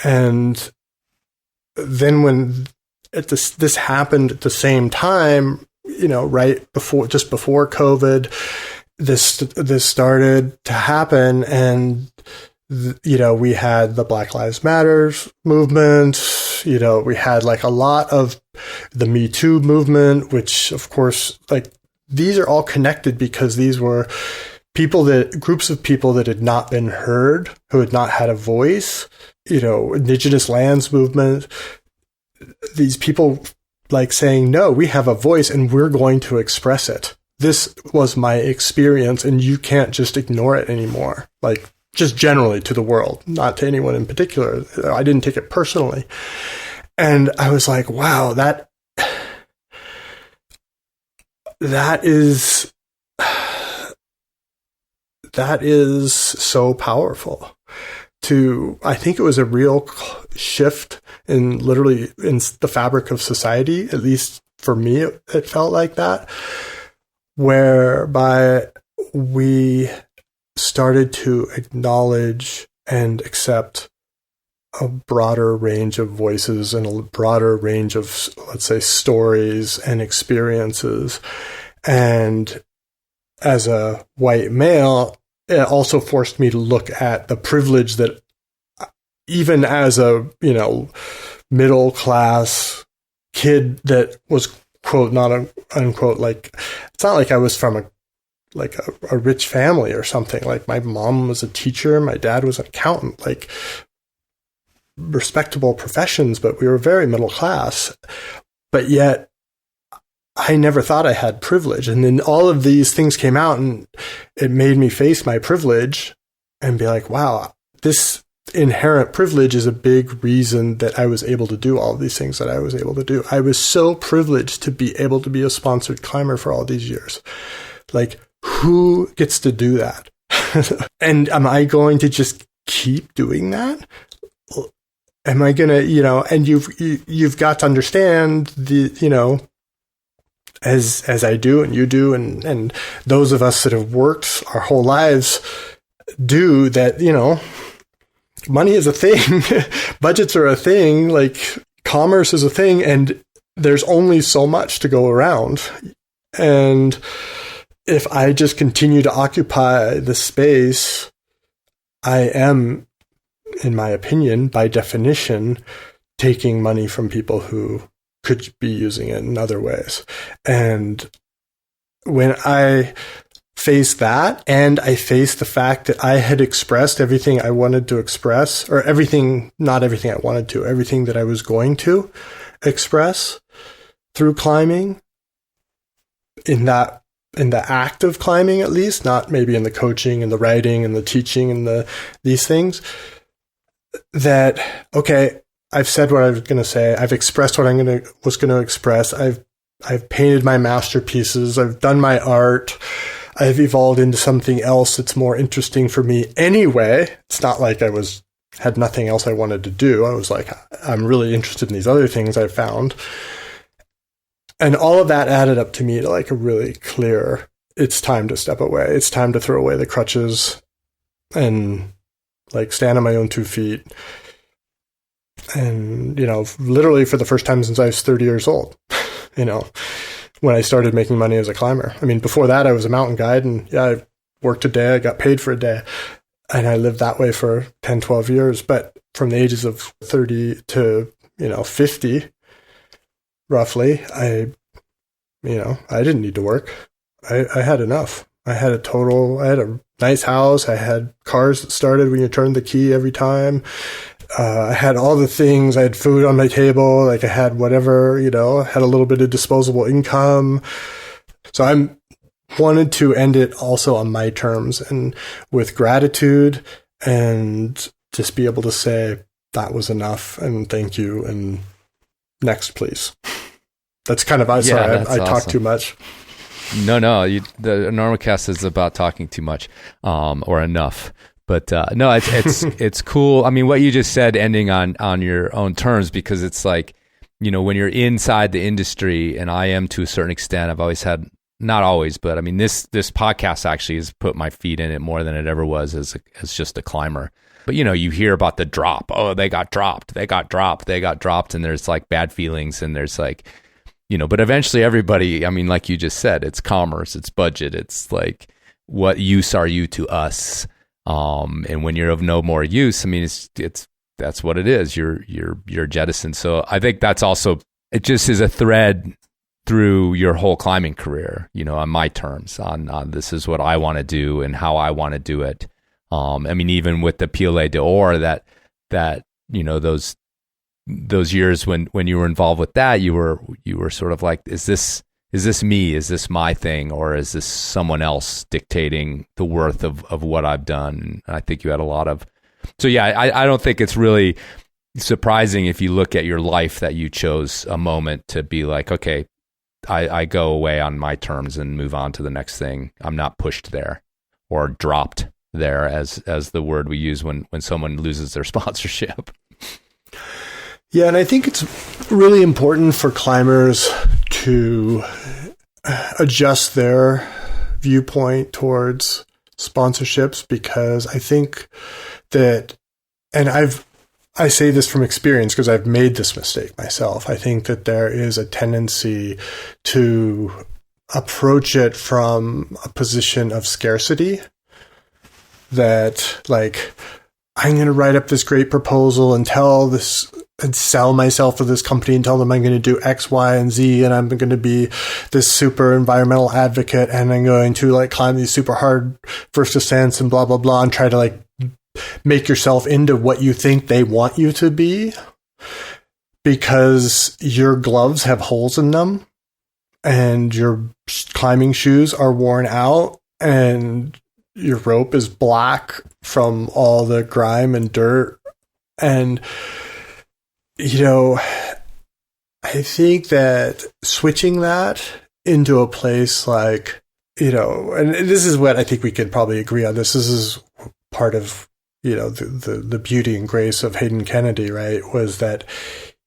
And then when this happened at the same time, just before COVID, this started to happen, and we had the Black Lives Matter movement. We had like a lot of the Me Too movement, which of course, like, these are all connected because these were groups of people that had not been heard, who had not had a voice. Indigenous lands movement. These people like saying, no, we have a voice and we're going to express it. This was my experience and you can't just ignore it anymore. Like, just generally to the world, not to anyone in particular. I didn't take it personally. And I was like, wow, that is so powerful. I think it was a real shift in the fabric of society. At least for me, it felt like that, whereby we started to acknowledge and accept a broader range of voices and a broader range of, let's say, stories and experiences. And as a white male, it also forced me to look at the privilege that even as a, middle class kid that was, quote, not unquote, like, it's not like I was from a rich family or something. Like, my mom was a teacher, my dad was an accountant, like, respectable professions, but we were very middle class. But yet I never thought I had privilege. And then all of these things came out and it made me face my privilege and be like, wow, this inherent privilege is a big reason that I was able to do all of these things that I was able to do. I was so privileged to be able to be a sponsored climber for all these years. Like, who gets to do that? And am I going to just keep doing that? Am I going to, and you've got to understand as I do and you do, and those of us that have worked our whole lives do, that, money is a thing, budgets are a thing, like, commerce is a thing, and there's only so much to go around. And if I just continue to occupy the space, I am, in my opinion, by definition, taking money from people who could be using it in other ways. And when I face that, and I face the fact that I had expressed everything I wanted to express, or not everything I wanted to, everything that I was going to express through climbing, in the act of climbing, at least, not maybe in the coaching and the writing and the teaching and these things, that, okay, I've said what I was going to say. I've expressed what was going to express. I've painted my masterpieces. I've done my art. I've evolved into something else that's more interesting for me anyway. It's not like I had nothing else I wanted to do. I was like, I'm really interested in these other things I found. And all of that added up to me to like a really clear, it's time to step away. It's time to throw away the crutches and like stand on my own 2 feet. And, literally for the first time since I was 30 years old, when I started making money as a climber. I mean, before that, I was a mountain guide, and yeah, I worked a day, I got paid for a day, and I lived that way for 10, 12 years. But from the ages of 30 to, 50, roughly, I didn't need to work. I had enough. I had a nice house. I had cars that started when you turned the key every time. I had all the things. I had food on my table. Like, I had whatever, I had a little bit of disposable income. So I wanted to end it also on my terms and with gratitude and just be able to say, that was enough, and thank you, and next, please. That's kind of, I talk too much. No, the Enormocast is about talking too much, or enough. But no, it's cool. I mean, what you just said, ending on your own terms, because it's like, when you're inside the industry, and I am to a certain extent, I've always had, not always, but I mean, this podcast actually has put my feet in it more than it ever was as just a climber. But, you hear about the drop. Oh, they got dropped. And there's like bad feelings, and there's like, but eventually everybody, I mean, like you just said, it's commerce, it's budget. It's like, what use are you to us? And when you're of no more use, I mean, that's what it is. You're jettisoned. So I think that's also, it just is a thread through your whole climbing career, on my terms, on this is what I want to do and how I want to do it. I mean, even with the Pile d'Or, that those years when you were involved with that, you were sort of like, is this me? Is this my thing? Or is this someone else dictating the worth of what I've done? And I think you had a lot of, so yeah, I don't think it's really surprising if you look at your life that you chose a moment to be like, okay, I go away on my terms and move on to the next thing. I'm not pushed there or dropped there, as the word we use when someone loses their sponsorship. Yeah, and I think it's really important for climbers to adjust their viewpoint towards sponsorships, because I think that, and I say this from experience because I've made this mistake myself. I think that there is a tendency to approach it from a position of scarcity, that like, I'm going to write up this great proposal and sell myself to this company and tell them I'm going to do X, Y, and Z, and I'm going to be this super environmental advocate, and I'm going to like climb these super hard first ascents and blah, blah, blah, and try to like make yourself into what you think they want you to be, because your gloves have holes in them and your climbing shoes are worn out and your rope is black from all the grime and dirt. And, I think that switching that into a place like, and this is what I think we could probably agree on. This is part of, the beauty and grace of Hayden Kennedy, right? Was that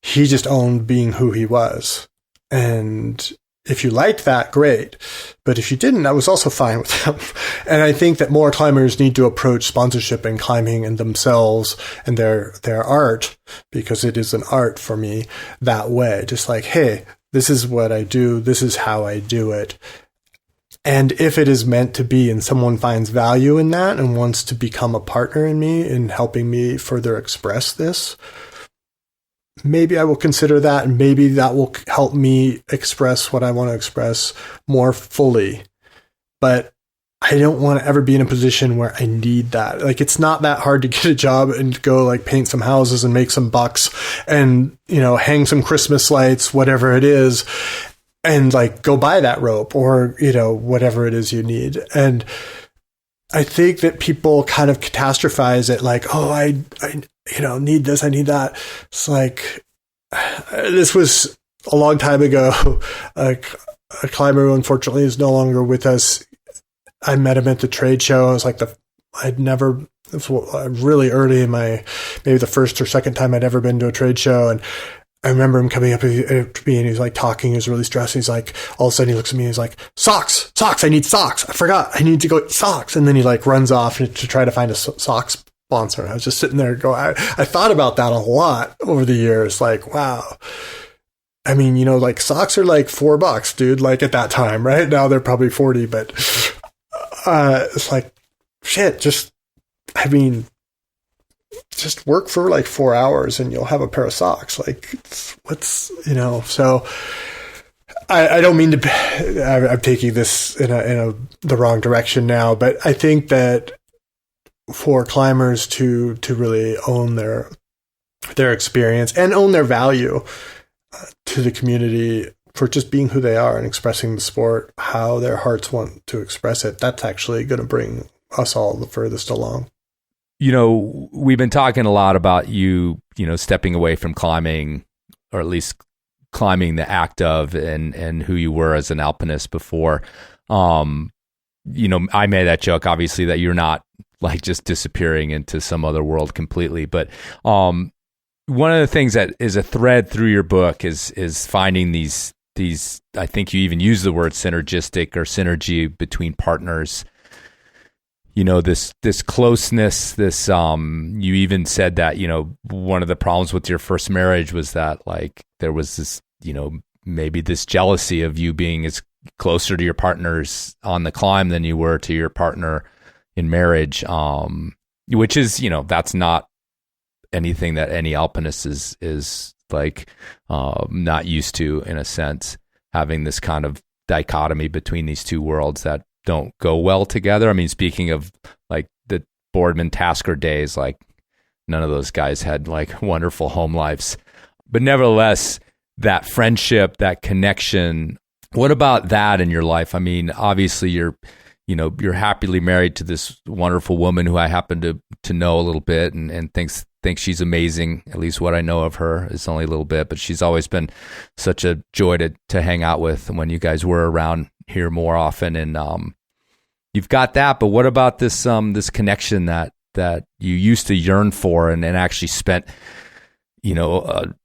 he just owned being who he was. And if you liked that, great. But if you didn't, that was also fine with them. And I think that more climbers need to approach sponsorship and climbing and themselves and their art, because it is an art for me, that way. Just like, hey, this is what I do. This is how I do it. And if it is meant to be and someone finds value in that and wants to become a partner in me in helping me further express this, maybe I will consider that, and maybe that will help me express what I want to express more fully. But I don't want to ever be in a position where I need that. Like, it's not that hard to get a job and go like paint some houses and make some bucks and, hang some Christmas lights, whatever it is, and like go buy that rope or, whatever it is you need. And I think that people kind of catastrophize it like, oh, I need this, I need that. It's like, this was a long time ago. A climber who unfortunately is no longer with us, I met him at the trade show. It was like it was really early in maybe the first or second time I'd ever been to a trade show. And I remember him coming up to me and he was like talking, he was really stressed. He's like, all of a sudden he looks at me and he's like, socks, I need socks. I forgot, I need to go get socks. And then he like runs off to try to find a socks sponsor. And I was just sitting there going, I thought about that a lot over the years. Like, wow. I mean, like socks are like $4, dude. Like at that time, right? Now they're probably 40, but it's like, shit, just work for like 4 hours and you'll have a pair of socks. Like, so I don't mean to, I'm taking this in the wrong direction now, but I think that for climbers to really own their experience and own their value to the community for just being who they are and expressing the sport, how their hearts want to express it, that's actually going to bring us all the furthest along. we've been talking a lot about you stepping away from climbing, or at least climbing the act of, and who you were as an alpinist before. I made that joke, obviously, that you're not like just disappearing into some other world completely. But one of the things that is a thread through your book is finding these, I think you even use the word synergistic or synergy between partners. This closeness, this, you even said that, one of the problems with your first marriage was that like there was this, maybe this jealousy of you being as closer to your partners on the climb than you were to your partner in marriage, which is, that's not anything that any alpinist is like not used to, in a sense, having this kind of dichotomy between these two worlds that don't go well together. I mean, speaking of like the Boardman Tasker days, like none of those guys had like wonderful home lives, but nevertheless, that friendship, that connection. What about that in your life? I mean, obviously you're happily married to this wonderful woman who I happen to know a little bit and think she's amazing. At least what I know of her is only a little bit, but she's always been such a joy to hang out with when you guys were around here more often. And you've got that, but what about this this connection that you used to yearn for and actually spent an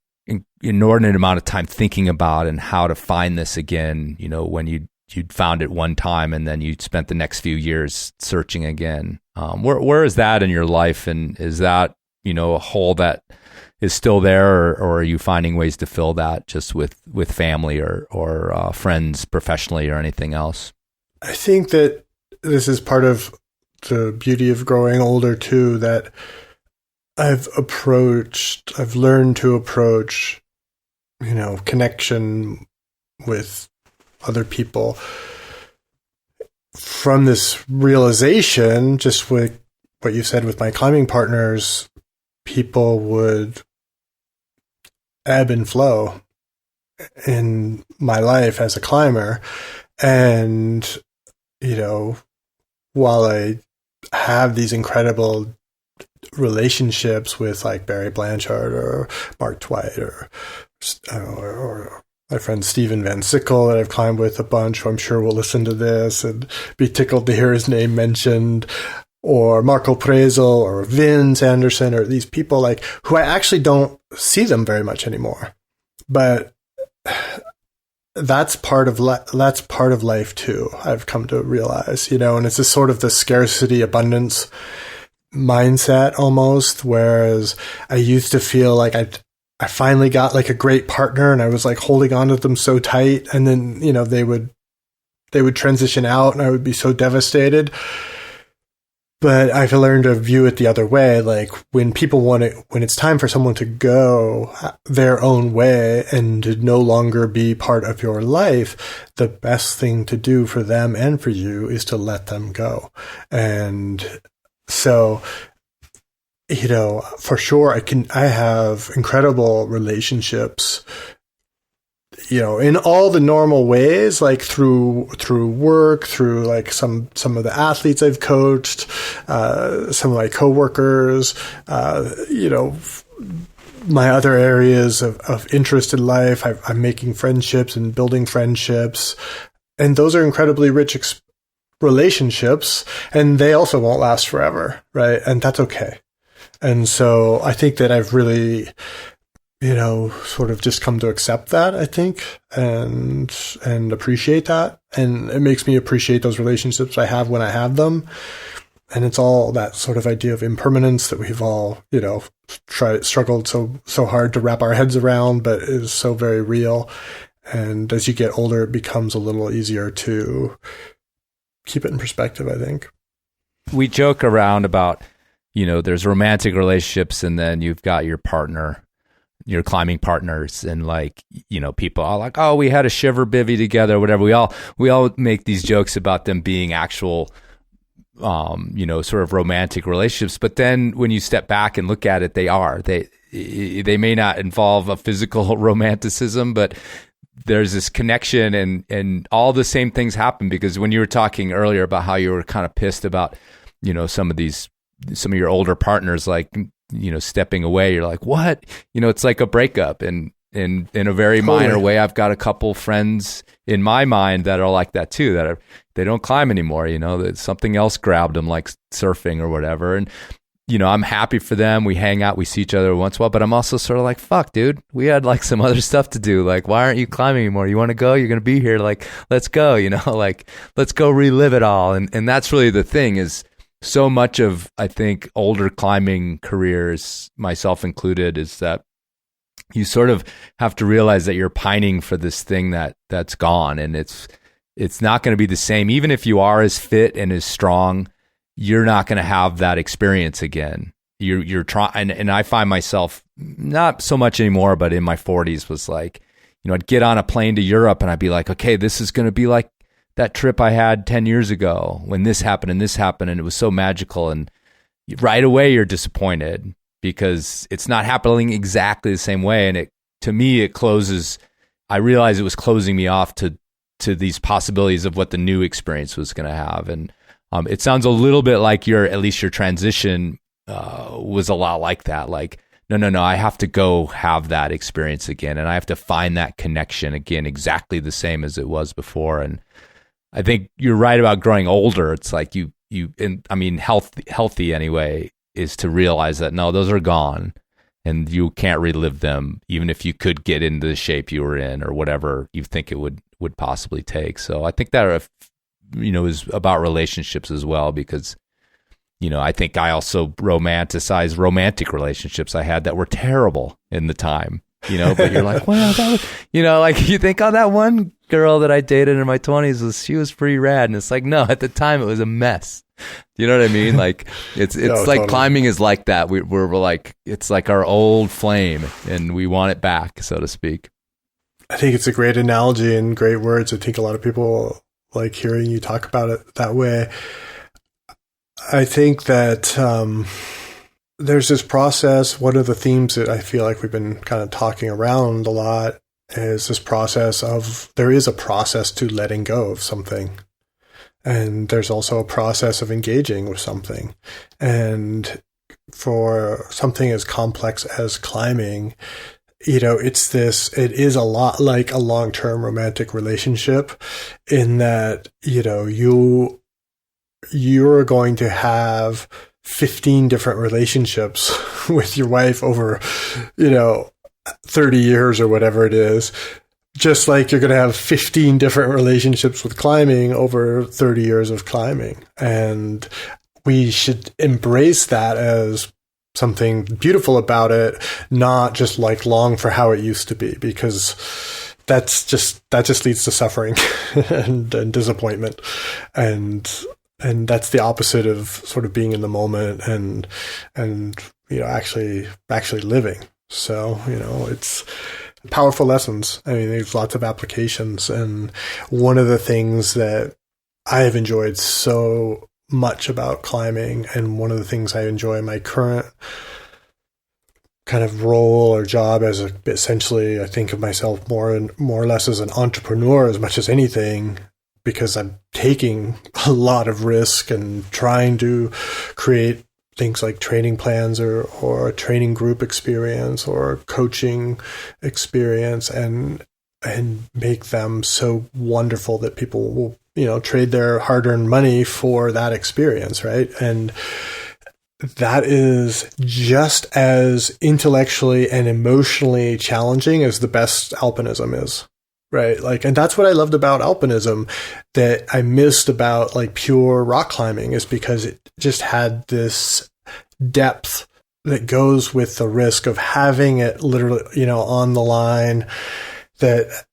inordinate amount of time thinking about, and how to find this again, when you'd found it one time and then you spent the next few years searching again. Where is that in your life? And is that, a hole that is still there, or are you finding ways to fill that just with family or friends professionally or anything else? I think that this is part of the beauty of growing older too, that I've learned to approach, connection with other people from this realization, just with what you said with my climbing partners. People would ebb and flow in my life as a climber. And, while I have these incredible relationships with like Barry Blanchard or Mark Twight or my friend Steven Van Sickle that I've climbed with a bunch, who I'm sure will listen to this and be tickled to hear his name mentioned, or Marco Prezel or Vince Anderson, or these people like who I actually don't see them very much anymore. But that's part of life too, I've come to realize, and it's just sort of the scarcity abundance mindset almost, whereas I used to feel like I finally got like a great partner and I was like holding on to them so tight, and then they would transition out and I would be so devastated. But I've learned to view it the other way. Like when it's time for someone to go their own way and to no longer be part of your life, the best thing to do for them and for you is to let them go. And so, for sure, I have incredible relationships, in all the normal ways, like through work, through like some of the athletes I've coached, some of my coworkers, my other areas of interest in life. I'm making friendships and building friendships, and those are incredibly rich relationships, and they also won't last forever, right? And that's okay. And so I think that I've really, sort of just come to accept that, I think, and appreciate that. And it makes me appreciate those relationships I have when I have them. And it's all that sort of idea of impermanence that we've all, struggled so hard to wrap our heads around, but is so very real. And as you get older, it becomes a little easier to keep it in perspective, I think. We joke around about, there's romantic relationships, and then you've got your partner, your climbing partners, and like, people are like, oh, we had a shiver bivvy together, or whatever. We all make these jokes about them being actual, sort of romantic relationships. But then when you step back and look at it, they may not involve a physical romanticism, but there's this connection, and all the same things happen. Because when you were talking earlier about how you were kind of pissed about, some of these some of your older partners, like, stepping away, you're like, what? It's like a breakup. And in a very minor way, I've got a couple friends in my mind that are like that too, they don't climb anymore, that something else grabbed them, like surfing or whatever. And, I'm happy for them. We hang out, we see each other once in a while, but I'm also sort of like, fuck, dude, we had like some other stuff to do. Like, why aren't you climbing anymore? You want to go? You're going to be here. Like, let's go, like, let's go relive it all. And that's really the thing, is so much of, I think, older climbing careers, myself included, is that you sort of have to realize that you're pining for this thing that's gone, and it's not going to be the same. Even if you are as fit and as strong, you're not going to have that experience again. You're trying, and I find myself not so much anymore, but in my 40s was like, I'd get on a plane to Europe and I'd be like, okay, this is going to be like that trip I had 10 years ago when this happened and this happened, and it was so magical. And right away you're disappointed because it's not happening exactly the same way. And to me, it closes. I realized it was closing me off to these possibilities of what the new experience was going to have. And it sounds a little bit like at least your transition was a lot like that. Like, no, I have to go have that experience again, and I have to find that connection again, exactly the same as it was before. And I think you're right about growing older. It's like healthy anyway, is to realize that no, those are gone, and you can't relive them, even if you could get into the shape you were in or whatever you think it would possibly take. So I think that is about relationships as well, because I think I also romanticize romantic relationships I had that were terrible in the time, but you're like, well, that was, like you think, oh, that one girl that I dated in my 20s she was pretty rad. And it's like, no, at the time it was a mess. You know what I mean? Like it's no, like totally. Climbing is like that. We're like, it's like our old flame and we want it back, so to speak. I think it's a great analogy and great words. I think a lot of people like hearing you talk about it that way. I think that there's this process. One of the themes that I feel like we've been kind of talking around a lot is this process of, there is a process to letting go of something. And there's also a process of engaging with something. And for something as complex as climbing, it is a lot like a long-term romantic relationship, in that, you're going to have 15 different relationships with your wife over, 30 years or whatever it is, just like you're going to have 15 different relationships with climbing over 30 years of climbing. And we should embrace that as something beautiful about it, not just like long for how it used to be, because that just leads to suffering and disappointment. And that's the opposite of sort of being in the moment and actually living. So, it's powerful lessons. I mean, there's lots of applications. And one of the things that I have enjoyed so much about climbing, and one of the things I enjoy in my current kind of role or job as essentially, I think of myself more or less as an entrepreneur as much as anything, because I'm taking a lot of risk and trying to create things like training plans or a training group experience or a coaching experience, and make them so wonderful that people will, trade their hard-earned money for that experience, right? And that is just as intellectually and emotionally challenging as the best alpinism is. Right. Like, and that's what I loved about alpinism that I missed about like pure rock climbing, is because it just had this depth that goes with the risk of having it literally, on the line, that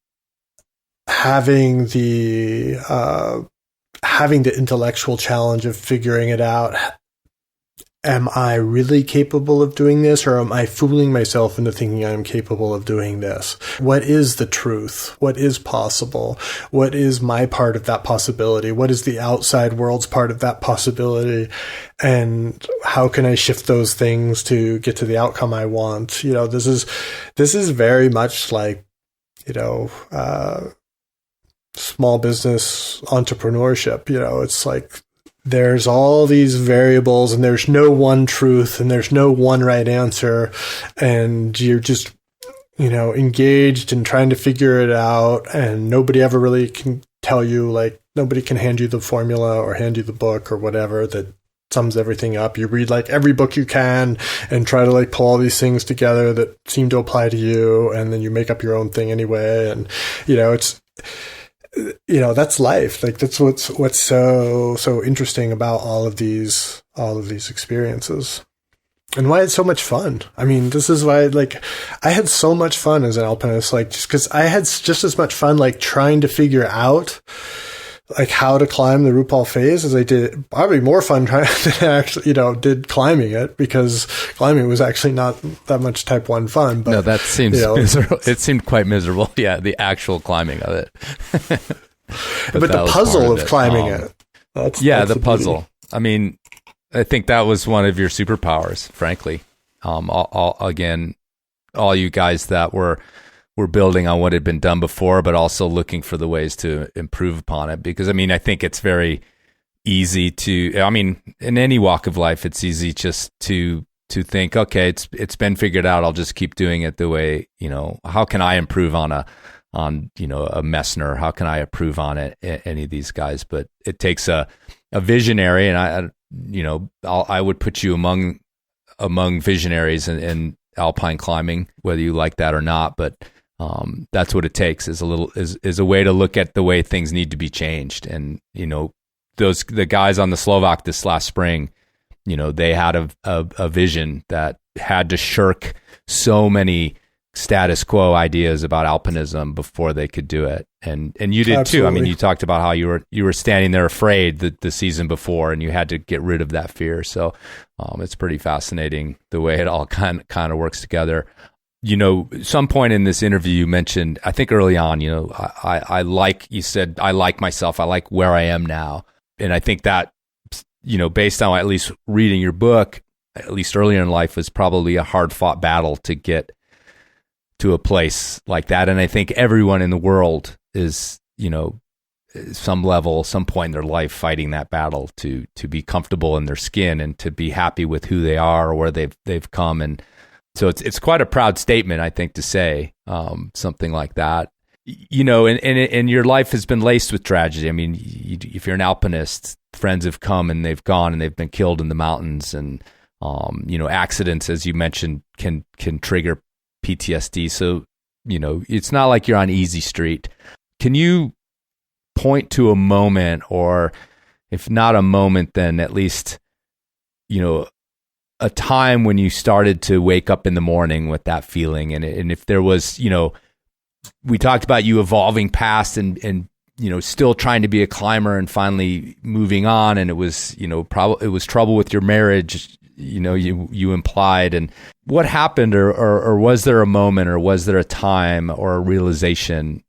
having the intellectual challenge of figuring it out. Am I really capable of doing this, or am I fooling myself into thinking I'm capable of doing this? What is the truth? What is possible? What is my part of that possibility? What is the outside world's part of that possibility? And how can I shift those things to get to the outcome I want? This is very much like, small business entrepreneurship. It's like, there's all these variables and there's no one truth and there's no one right answer, and you're just, engaged in trying to figure it out, and nobody ever really can tell you, like, nobody can hand you the formula or hand you the book or whatever that sums everything up. You read like every book you can and try to like pull all these things together that seem to apply to you, and then you make up your own thing anyway. And it's that's life. Like, that's what's so interesting about all of these experiences, and why it's so much fun. I mean, this is why, like, I had so much fun as an alpinist, like, just because I had just as much fun, like, trying to figure out, like, how to climb the Rupal Face as I did, probably more fun trying than I actually, did climbing it, because climbing was actually not that much type 1 fun. But, no, that seems miserable. It seemed quite miserable. Yeah, the actual climbing of it. but the puzzle of climbing it. That's the puzzle. Beauty. I mean, I think that was one of your superpowers, frankly. Again, all you guys that were building on what had been done before, but also looking for the ways to improve upon it. Because, I mean, I think it's very easy to, I memean, in any walk of life, it's easy just to think, okay, it's been figured out. I'll just keep doing it the way, how can I improve on a Messner? How can I improve on any of these guys? But it takes a visionary, and I would put you among visionaries in alpine climbing, whether you like that or not. But that's what it takes, is a way to look at the way things need to be changed. And the guys on the Slovak this last spring, they had a vision that had to shirk so many status quo ideas about alpinism before they could do it. And you did too. I mean, you talked about how you were standing there afraid the season before, and you had to get rid of that fear. So it's pretty fascinating the way it all kind of works together. Some point in this interview you mentioned, I think early on, you said, I like myself. I like where I am now. And I think that, based on at least reading your book, at least earlier in life, was probably a hard fought battle to get to a place like that. And I think everyone in the world is, some point in their life fighting that battle to be comfortable in their skin and to be happy with who they are or where they've come. And so it's quite a proud statement, I think, to say something like that. And your life has been laced with tragedy. I mean, if you're an alpinist, friends have come and they've gone and they've been killed in the mountains, and accidents, as you mentioned, can trigger PTSD. So, it's not like you're on easy street. Can you point to a moment, or if not a moment, then at least, a time when you started to wake up in the morning with that feeling? And if there was, we talked about you evolving past and still trying to be a climber and finally moving on. And it was, it was trouble with your marriage, you implied. And what happened, or was there a moment, or was there a time or a realization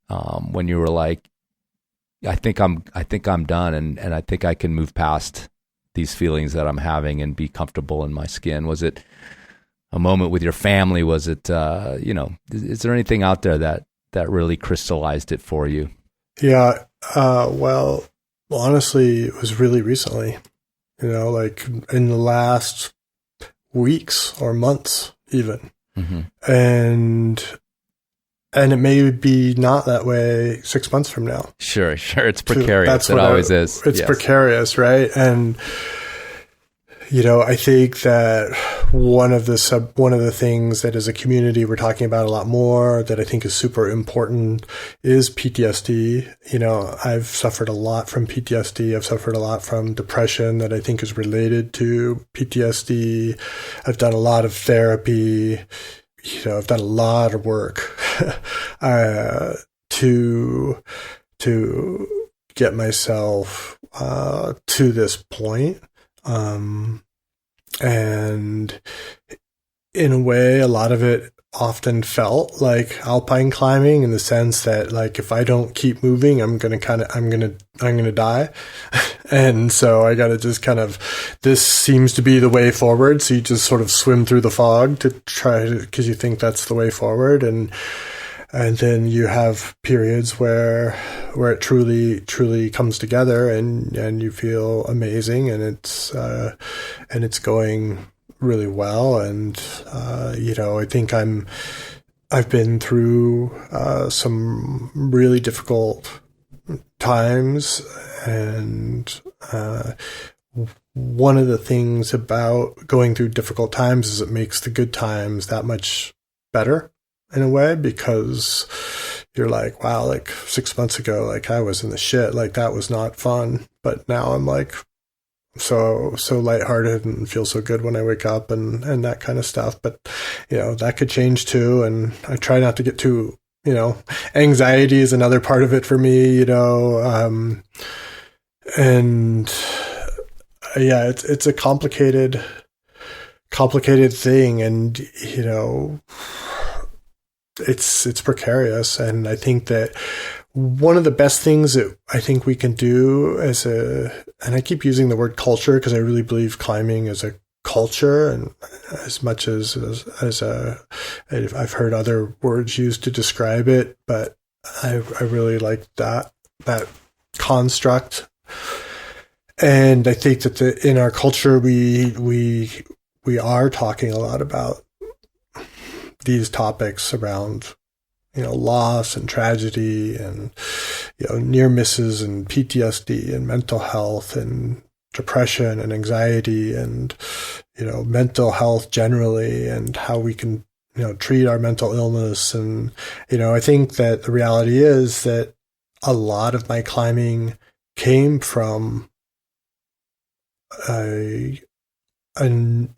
when you were like, I think I'm done, and I think I can move past these feelings that I'm having and be comfortable in my skin? Was it a moment with your family? Was it, is there anything out there that really crystallized it for you? Yeah. Well, honestly, it was really recently, like in the last weeks or months even. Mm-hmm. And it may be not that way 6 months from now. Sure. It's precarious. It always is. It's precarious, right? And, I think that one of the things that as a community we're talking about a lot more that I think is super important is PTSD. I've suffered a lot from PTSD. I've suffered a lot from depression that I think is related to PTSD. I've done a lot of therapy. I've done a lot of work to get myself to this point. And in a way, a lot of it often felt like alpine climbing, in the sense that, like, if I don't keep moving, I'm going to die. And so I got to just this seems to be the way forward. So you just sort of swim through the fog to try to, because you think that's the way forward. And And then you have periods where it truly comes together, and you feel amazing, and it's going really well. And I think I've been through some really difficult times, and one of the things about going through difficult times is it makes the good times that much better in a way, because you're like, wow, like 6 months ago, like I was in the shit, like that was not fun, but now I'm like so lighthearted and feel so good when I wake up and that kind of stuff. But that could change too, and I try not to get too, anxiety is another part of it for me, and yeah, it's a complicated thing, and it's precarious. And I think that one of the best things that I think we can do and I keep using the word culture because I really believe climbing is a culture, and as much as I've heard other words used to describe it, but I really like that construct. And I think that in our culture we are talking a lot about these topics around loss and tragedy, and near misses, and PTSD, and mental health, and depression, and anxiety, and mental health generally, and how we can treat our mental illness. And I think that the reality is that a lot of my climbing came from a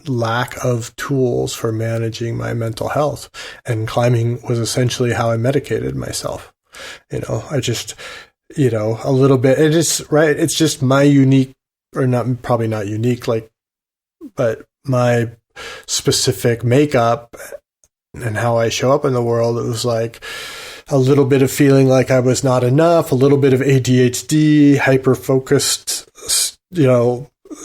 lack of tools for managing my mental health, and climbing was essentially how I medicated myself. I just, a little bit, it's just my unique, or not, probably not unique, but my specific makeup and how I show up in the world. It was like a little bit of feeling like I was not enough, a little bit of ADHD, hyper-focused,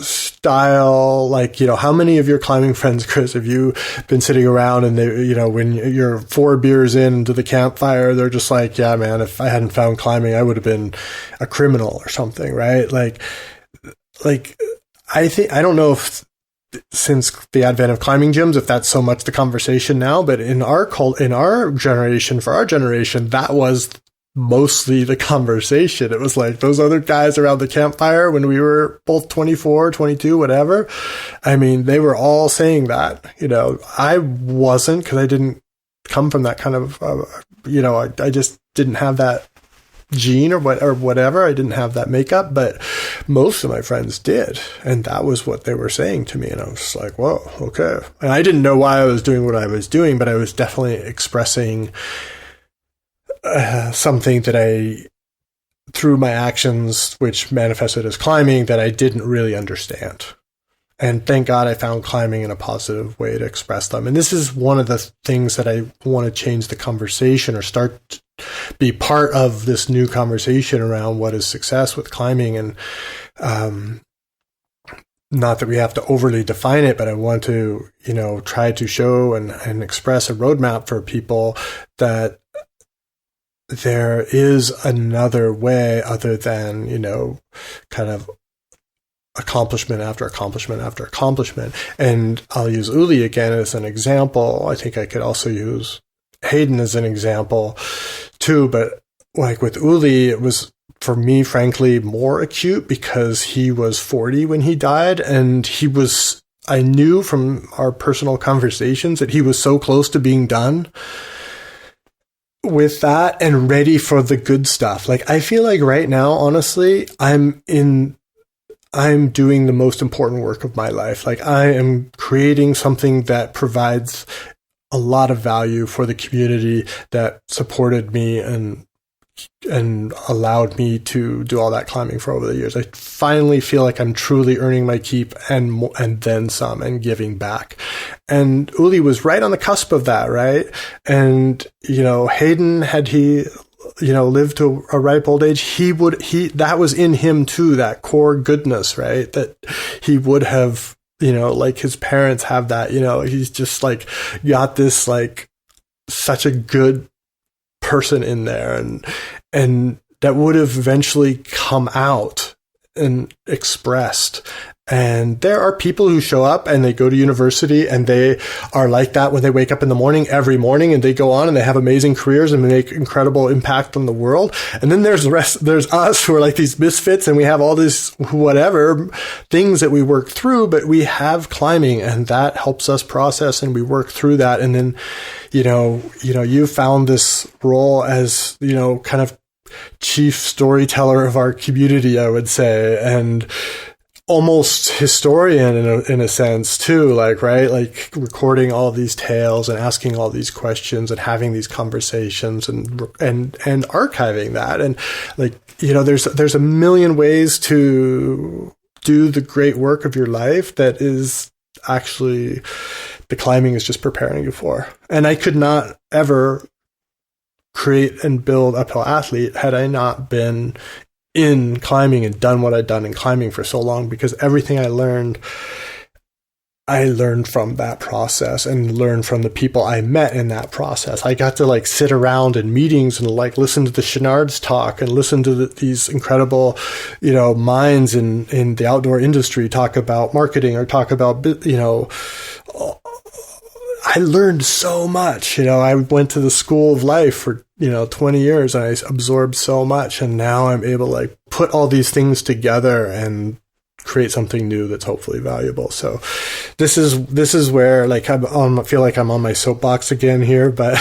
style. Like, how many of your climbing friends, Chris, have you been sitting around and they, when you're 4 beers into the campfire, they're just like, yeah, man, if I hadn't found climbing, I would have been a criminal or something, right? Like I don't know if since the advent of climbing gyms, if that's so much the conversation now, but in our generation, for our generation, that was mostly the conversation. It was like those other guys around the campfire when we were both 24, 22, whatever. I mean, they were all saying that, I wasn't, because I didn't come from that kind of, I just didn't have that gene or whatever. I didn't have that makeup, but most of my friends did. And that was what they were saying to me. And I was just like, whoa, okay. And I didn't know why I was doing what I was doing, but I was definitely expressing something that through my actions, which manifested as climbing, that I didn't really understand. And thank God I found climbing in a positive way to express them. And this is one of the things that I want to change the conversation, or start to be part of this new conversation around what is success with climbing. And not that we have to overly define it, but I want to, try to show and express a roadmap for people that there is another way other than, kind of accomplishment after accomplishment after accomplishment. And I'll use Uli again as an example. I think I could also use Hayden as an example too. But like with Uli, it was, for me, frankly, more acute because he was 40 when he died. And I knew from our personal conversations that he was so close to being done with that and ready for the good stuff. Like, I feel like right now, honestly, I'm doing the most important work of my life. Like, I am creating something that provides a lot of value for the community that supported me and allowed me to do all that climbing for over the years. I finally feel like I'm truly earning my keep and then some, and giving back. And Uli was right on the cusp of that, right? And, Hayden, had he, lived to a ripe old age, that was in him too, that core goodness, right? That he would have, like his parents have that, he's just like got this, like, such a good person in there, and that would have eventually come out and expressed. And there are people who show up and they go to university and they are like that when they wake up in the morning, every morning, and they go on and they have amazing careers and make incredible impact on the world. And then there's us who are like these misfits, and we have all these whatever things that we work through, but we have climbing, and that helps us process, and we work through that. And then, you found this role as, kind of chief storyteller of our community, I would say, and almost historian in a sense too, like recording all these tales and asking all these questions and having these conversations and archiving that. And there's a million ways to do the great work of your life that is actually the climbing is just preparing you for. And I could not ever create and build Uphill Athlete had I not been in climbing and done what I'd done in climbing for so long, because everything I learned from that process and learned from the people I met in that process. I got to sit around in meetings and listen to the Chenards talk and listen to these incredible, minds in the outdoor industry talk about marketing or talk about, I learned so much. I went to the school of life for 20 years, and I absorbed so much, and now I'm able to put all these things together and create something new that's hopefully valuable. So this is where I feel like I'm on my soapbox again here, but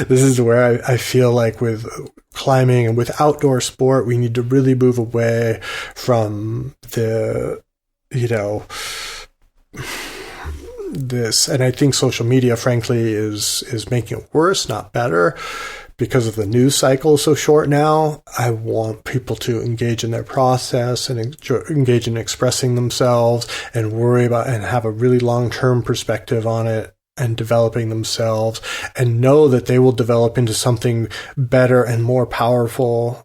this is where I feel like with climbing and with outdoor sport, we need to really move away from this. And I think social media, frankly, is making it worse, not better. Because of the news cycle so short now, I want people to engage in their process and engage in expressing themselves and worry about and have a really long-term perspective on it and developing themselves, and know that they will develop into something better and more powerful,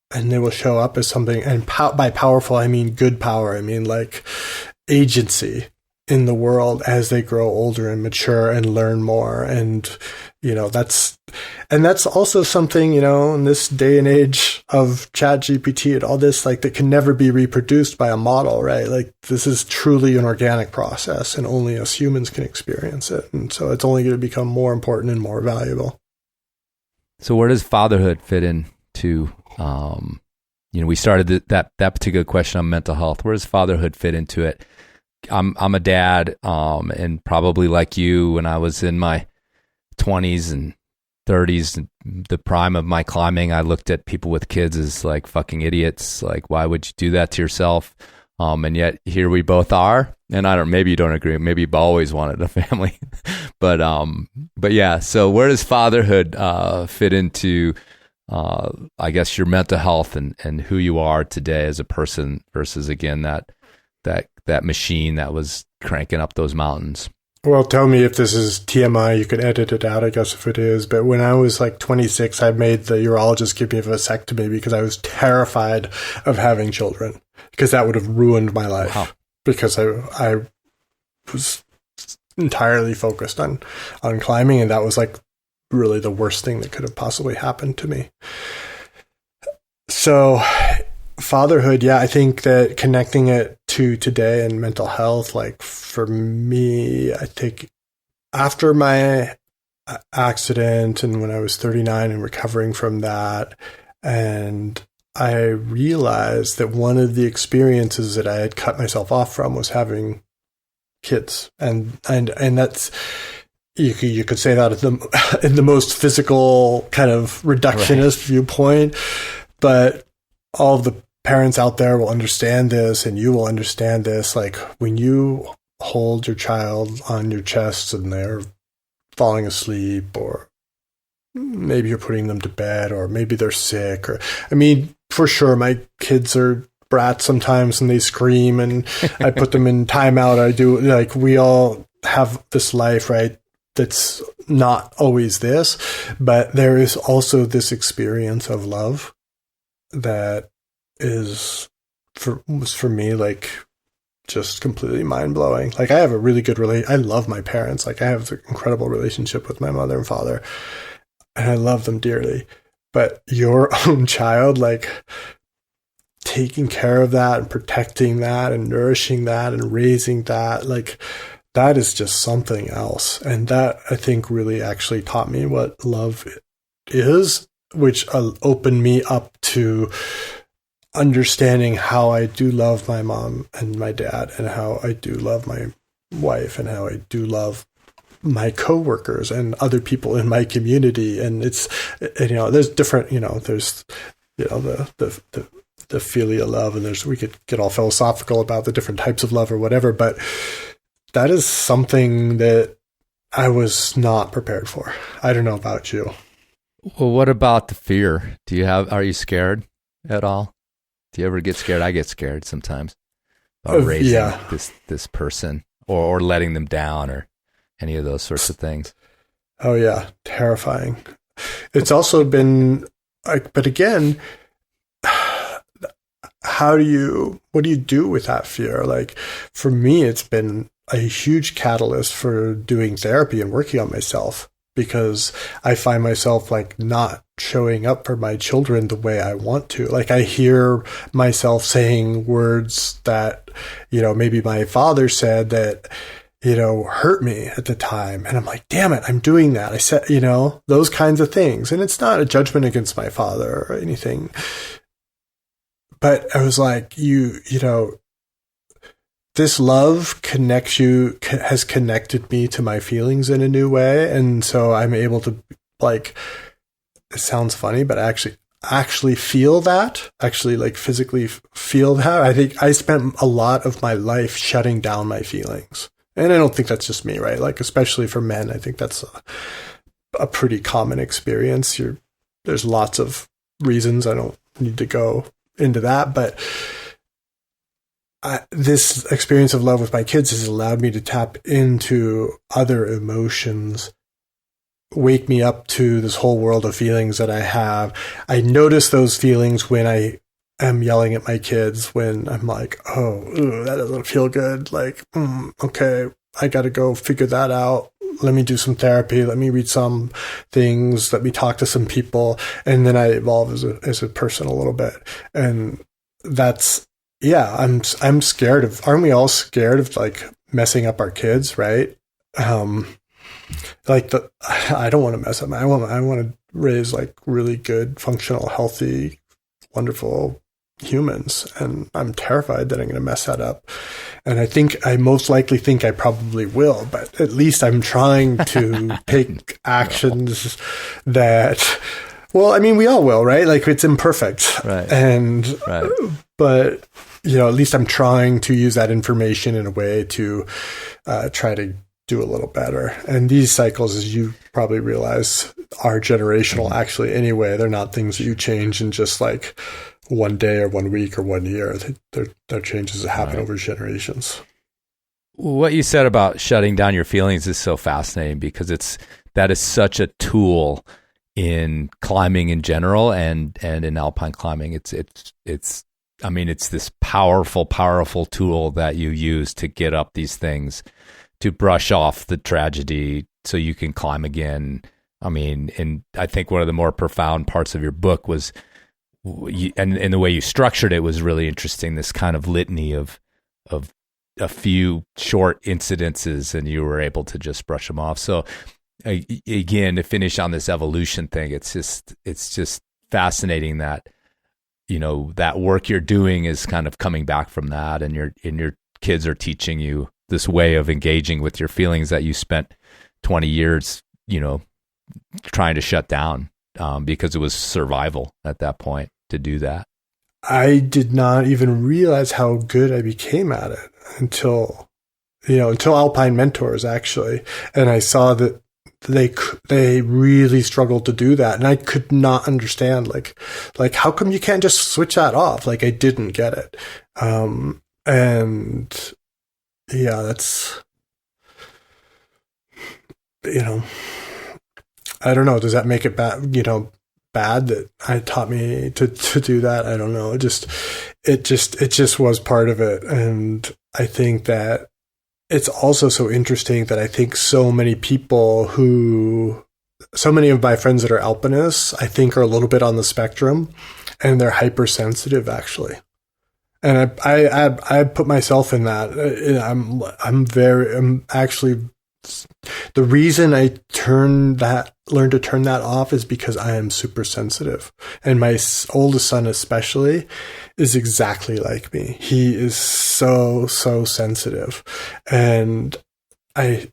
and they will show up as something. And by powerful, I mean good power. I mean agency in the world as they grow older and mature and learn more. And that's also something, in this day and age of ChatGPT and all this, that can never be reproduced by a model, right? This is truly an organic process, and only us humans can experience it. And so it's only going to become more important and more valuable. So where does fatherhood fit into, we started that particular question on mental health. Where does fatherhood fit into it? I'm a dad, and probably like you, when I was in my 20s and 30s, the prime of my climbing, I looked at people with kids as fucking idiots. Why would you do that to yourself? And yet here we both are. And maybe you don't agree. Maybe you've always wanted a family, but yeah. So where does fatherhood fit into, I guess, your mental health and who you are today as a person versus, again, that machine that was cranking up those mountains? Well, tell me if this is TMI. You could edit it out, I guess, if it is. But when I was 26, I made the urologist give me a vasectomy because I was terrified of having children, because that would have ruined my life. Wow. Because I was entirely focused on climbing, and that was really the worst thing that could have possibly happened to me. So fatherhood, yeah, I think that connecting it to today and mental health, for me, I think after my accident and when I was 39 and recovering from that, and I realized that one of the experiences that I had cut myself off from was having kids, and that's, you could say that in the most physical kind of reductionist viewpoint, but all of the parents out there will understand this, and you will understand this. When you hold your child on your chest and they're falling asleep, or maybe you're putting them to bed, or maybe they're sick, for sure, my kids are brats sometimes and they scream and I put them in timeout. I do, we all have this life, right? That's not always this, but there is also this experience of love that was for me just completely mind-blowing. I have a really good I love my parents. I have an incredible relationship with my mother and father. and I love them dearly. But your own child, like taking care of that and protecting that and nourishing that and raising that, like that is just something else. And that, I think, really actually taught me what love is, which opened me up to understanding how I do love my mom and my dad, and how I do love my wife, and how I do love my coworkers and other people in my community. And it's, there's different, there's, the filial love, and we could get all philosophical about the different types of love or whatever, but that is something that I was not prepared for. I don't know about you. Well, what about the fear? Are you scared at all? Do you ever get scared? I get scared sometimes about raising this person or letting them down or any of those sorts of things. Oh yeah. Terrifying. It's also been like, but again, what do you do with that fear? Like for me, it's been a huge catalyst for doing therapy and working on myself, because I find myself like not showing up for my children the way I want to. Like I hear myself saying words that, maybe my father said that, hurt me at the time. And I'm like, damn it, I'm doing that. I said, those kinds of things. And it's not a judgment against my father or anything. But I was like, this love has connected me to my feelings in a new way. And so I'm able to, like, it sounds funny, but actually feel that, like physically feel that. I think I spent a lot of my life shutting down my feelings. And I don't think that's just me, right? Like, especially for men, I think that's a pretty common experience. There's lots of reasons. I don't need to go into that, but this experience of love with my kids has allowed me to tap into other emotions, wake me up to this whole world of feelings that I have. I notice those feelings when I am yelling at my kids, when I'm like, that doesn't feel good. Like, okay, I got to go figure that out. Let me do some therapy. Let me read some things. Let me talk to some people. And then I evolve as a person a little bit. And that's, I'm scared of, aren't we all scared of like messing up our kids, right? I don't want to mess up. I want to raise like really good, functional, healthy, wonderful humans. And I'm terrified that I'm going to mess that up. And I most likely think I probably will, but at least I'm trying to take actions that, well, I mean, we all will, right? Like it's imperfect. Right. But at least I'm trying to use that information in a way to try to do a little better. And these cycles, as you probably realize, are generational actually anyway. They're not things that you change in just like one day or 1 week or 1 year. They're changes that happen over generations. What you said about shutting down your feelings is so fascinating, because that is such a tool in climbing in general and in alpine climbing. It's this powerful tool that you use to get up these things, to brush off the tragedy so you can climb again. I mean, and I think one of the more profound parts of your book was, and the way you structured it was really interesting, this kind of litany of a few short incidences, and you were able to just brush them off. So again, to finish on this evolution thing, it's just fascinating that, that work you're doing is kind of coming back from that, and your kids are teaching you this way of engaging with your feelings that you spent 20 years, trying to shut down, because it was survival at that point to do that. I did not even realize how good I became at it until Alpine Mentors, actually. And I saw that they really struggled to do that. And I could not understand, like how come you can't just switch that off? Like, I didn't get it. And yeah, that's, I don't know. Does that make it bad? Bad that I taught me to do that? I don't know. It just was part of it. And I think that it's also so interesting that I think so many people who so many of my friends that are alpinists, I think, are a little bit on the spectrum, and they're hypersensitive actually. And I put myself in that. I'm actually, the reason I learned to turn that off is because I am super sensitive. And my oldest son especially is exactly like me. He is so sensitive. And I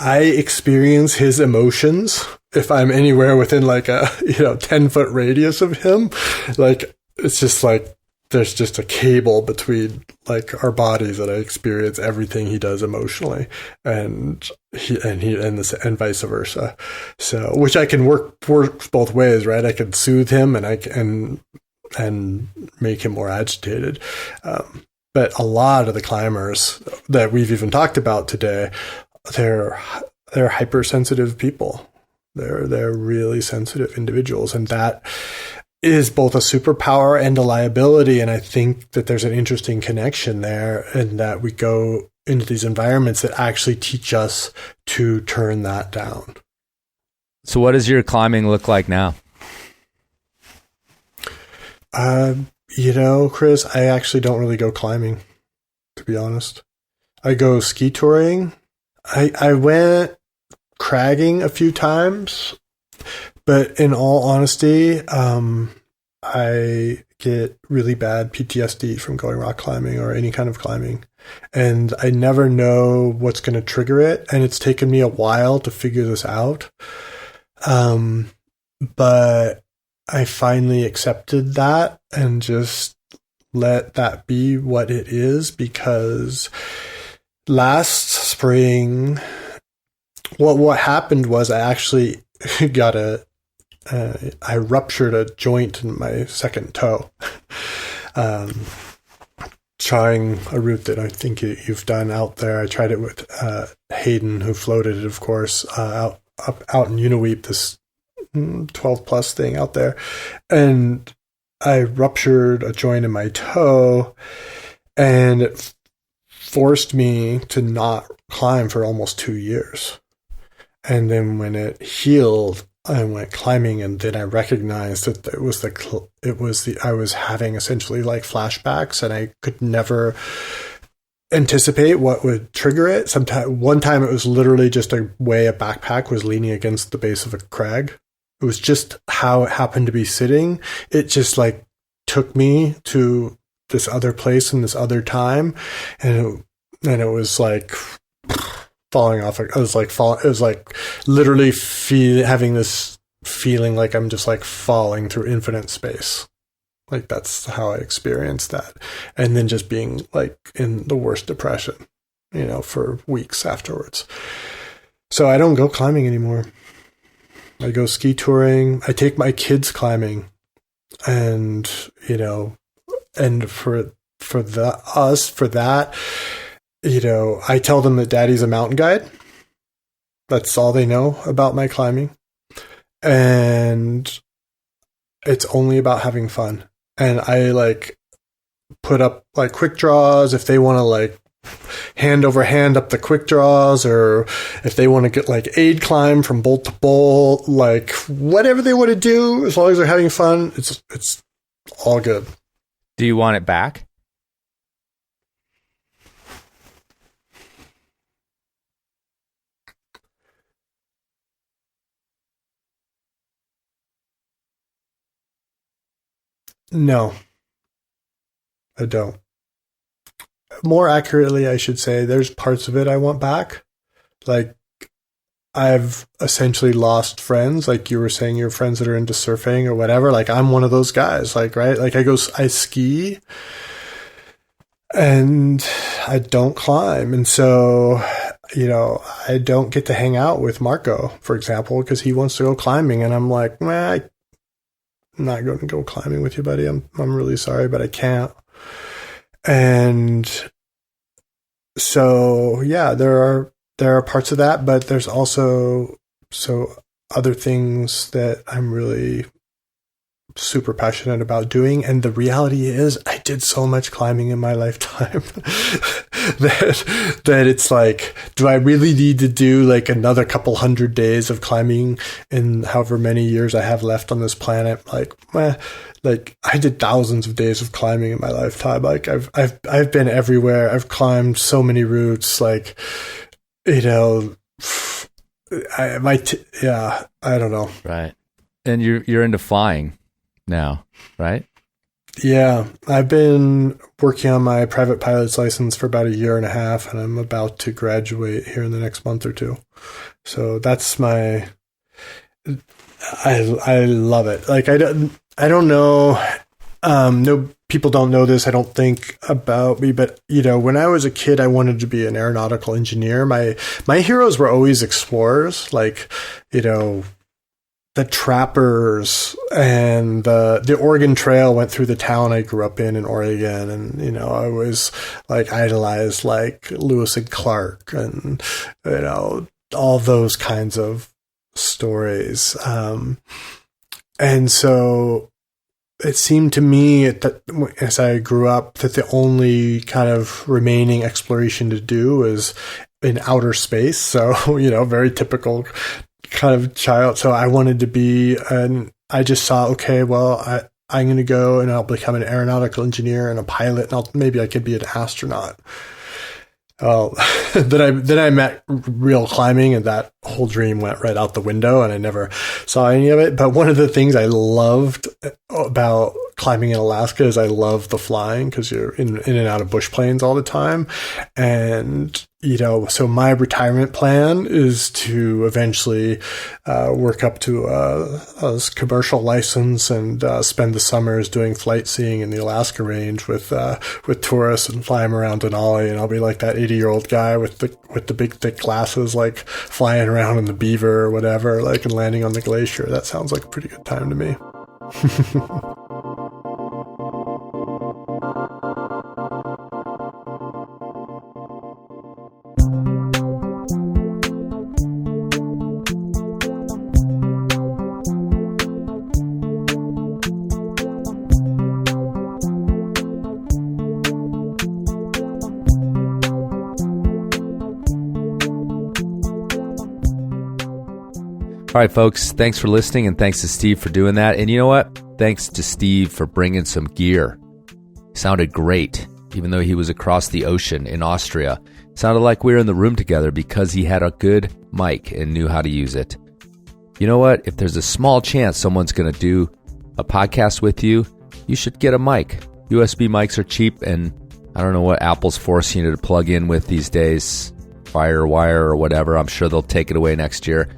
experience his emotions if I'm anywhere within like a 10-foot radius of him. Like, it's just like there's just a cable between like our bodies that I experience everything he does emotionally, and vice versa. So, which I can work both ways, right? I can soothe him and make him more agitated. But a lot of the climbers that we've even talked about today, they're hypersensitive people. They're really sensitive individuals, and that is both a superpower and a liability. And I think that there's an interesting connection there, and that we go into these environments that actually teach us to turn that down. So what does your climbing look like now? Chris, I actually don't really go climbing, to be honest. I go ski touring. I went cragging a few times, but in all honesty, I get really bad PTSD from going rock climbing or any kind of climbing, and I never know what's going to trigger it. And it's taken me a while to figure this out. But I finally accepted that and just let that be what it is, because last spring, what happened was I actually got I ruptured a joint in my second toe, trying a route that I think you've done out there. I tried it with Hayden, who floated it, of course, out in Unaweep, this 12 plus thing out there. And I ruptured a joint in my toe, and it forced me to not climb for almost 2 years. And then when it healed, I went climbing, and then I recognized that I was having essentially like flashbacks, and I could never anticipate what would trigger it. One time it was literally just a way a backpack was leaning against the base of a crag. It was just how it happened to be sitting. It just like took me to this other place in this other time, and it was like falling off. It was like literally having this feeling like I'm just like falling through infinite space. Like, that's how I experienced that. And then just being like in the worst depression, for weeks afterwards. So I don't go climbing anymore. I go ski touring. I take my kids climbing, and, and for that, I tell them that Daddy's a mountain guide. That's all they know about my climbing. And it's only about having fun. And I like put up like quick draws if they want to like hand over hand up the quick draws, or if they want to get like aid climb from bolt to bolt, like whatever they want to do, as long as they're having fun, it's all good. Do you want it back? No, I don't. More accurately, I should say, there's parts of it I want back. Like, I've essentially lost friends, like you were saying, your friends that are into surfing or whatever. Like, I'm one of those guys, like, right? Like, I ski and I don't climb. And so, I don't get to hang out with Marco, for example, because he wants to go climbing. And I'm like, I'm not going to go climbing with you, buddy. I'm really sorry, but I can't. And so, yeah, there are parts of that, but there's also other things that I'm really super passionate about doing. And the reality is I did so much climbing in my lifetime that it's like, do I really need to do like another couple 100 days of climbing in however many years I have left on this planet? Like, like I did thousands of days of climbing in my lifetime. Like I've been everywhere. I've climbed so many routes. Like, you know, I don't know. Right. And you're into flying now, right? Yeah, I've been working on my private pilot's license for about 1.5 years, and I'm about to graduate here in the next month or two. So that's I love it. Like I don't know. No, people don't know this, I don't think, about me, but you know, when I was a kid, I wanted to be an aeronautical engineer. My heroes were always explorers, like, you know, the trappers, and the Oregon Trail went through the town I grew up in Oregon. And, you know, I was like idolized like Lewis and Clark and, you know, all those kinds of stories. And so it seemed to me that as I grew up that the only kind of remaining exploration to do was in outer space. So, you know, very typical kind of child. So I wanted to be, and I just saw, okay, well, I'm going to go and I'll become an aeronautical engineer and a pilot, and maybe I could be an astronaut. Well, then I met real climbing, and that whole dream went right out the window, and I never saw any of it. But one of the things I loved about climbing in Alaska is I love the flying, because you're in and out of bush planes all the time. And, you know, so my retirement plan is to eventually work up to a commercial license and spend the summers doing flight seeing in the Alaska range with tourists and flying around Denali. And I'll be like that 80-year-old guy with the big thick glasses, like flying around in the Beaver or whatever, like, and landing on the glacier. That sounds like a pretty good time to me. All right, folks, thanks for listening, and thanks to Steve for doing that. And you know what? Thanks to Steve for bringing some gear. Sounded great, even though he was across the ocean in Austria. Sounded like we were in the room together because he had a good mic and knew how to use it. You know what? If there's a small chance someone's going to do a podcast with you, you should get a mic. USB mics are cheap, and I don't know what Apple's forcing you to plug in with these days, Firewire or whatever. I'm sure they'll take it away next year.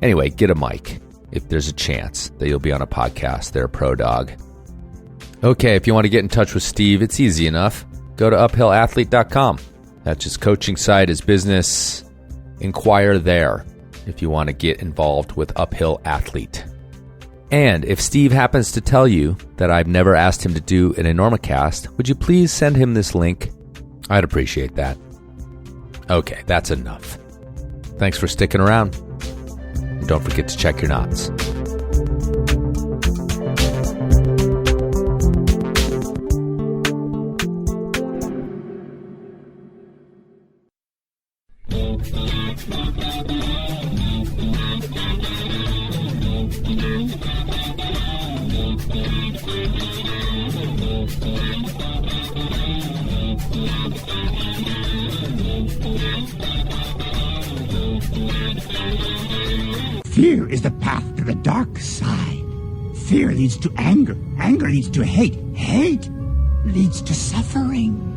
Anyway, get a mic if there's a chance that you'll be on a podcast. They're a pro dog. Okay, if you want to get in touch with Steve, it's easy enough. Go to uphillathlete.com. That's his coaching site, his business. Inquire there if you want to get involved with Uphill Athlete. And if Steve happens to tell you that I've never asked him to do an Enormocast, would you please send him this link? I'd appreciate that. Okay, that's enough. Thanks for sticking around. And don't forget to check your knots. Fear is the path to the dark side. Fear leads to anger. Anger leads to hate. Hate leads to suffering.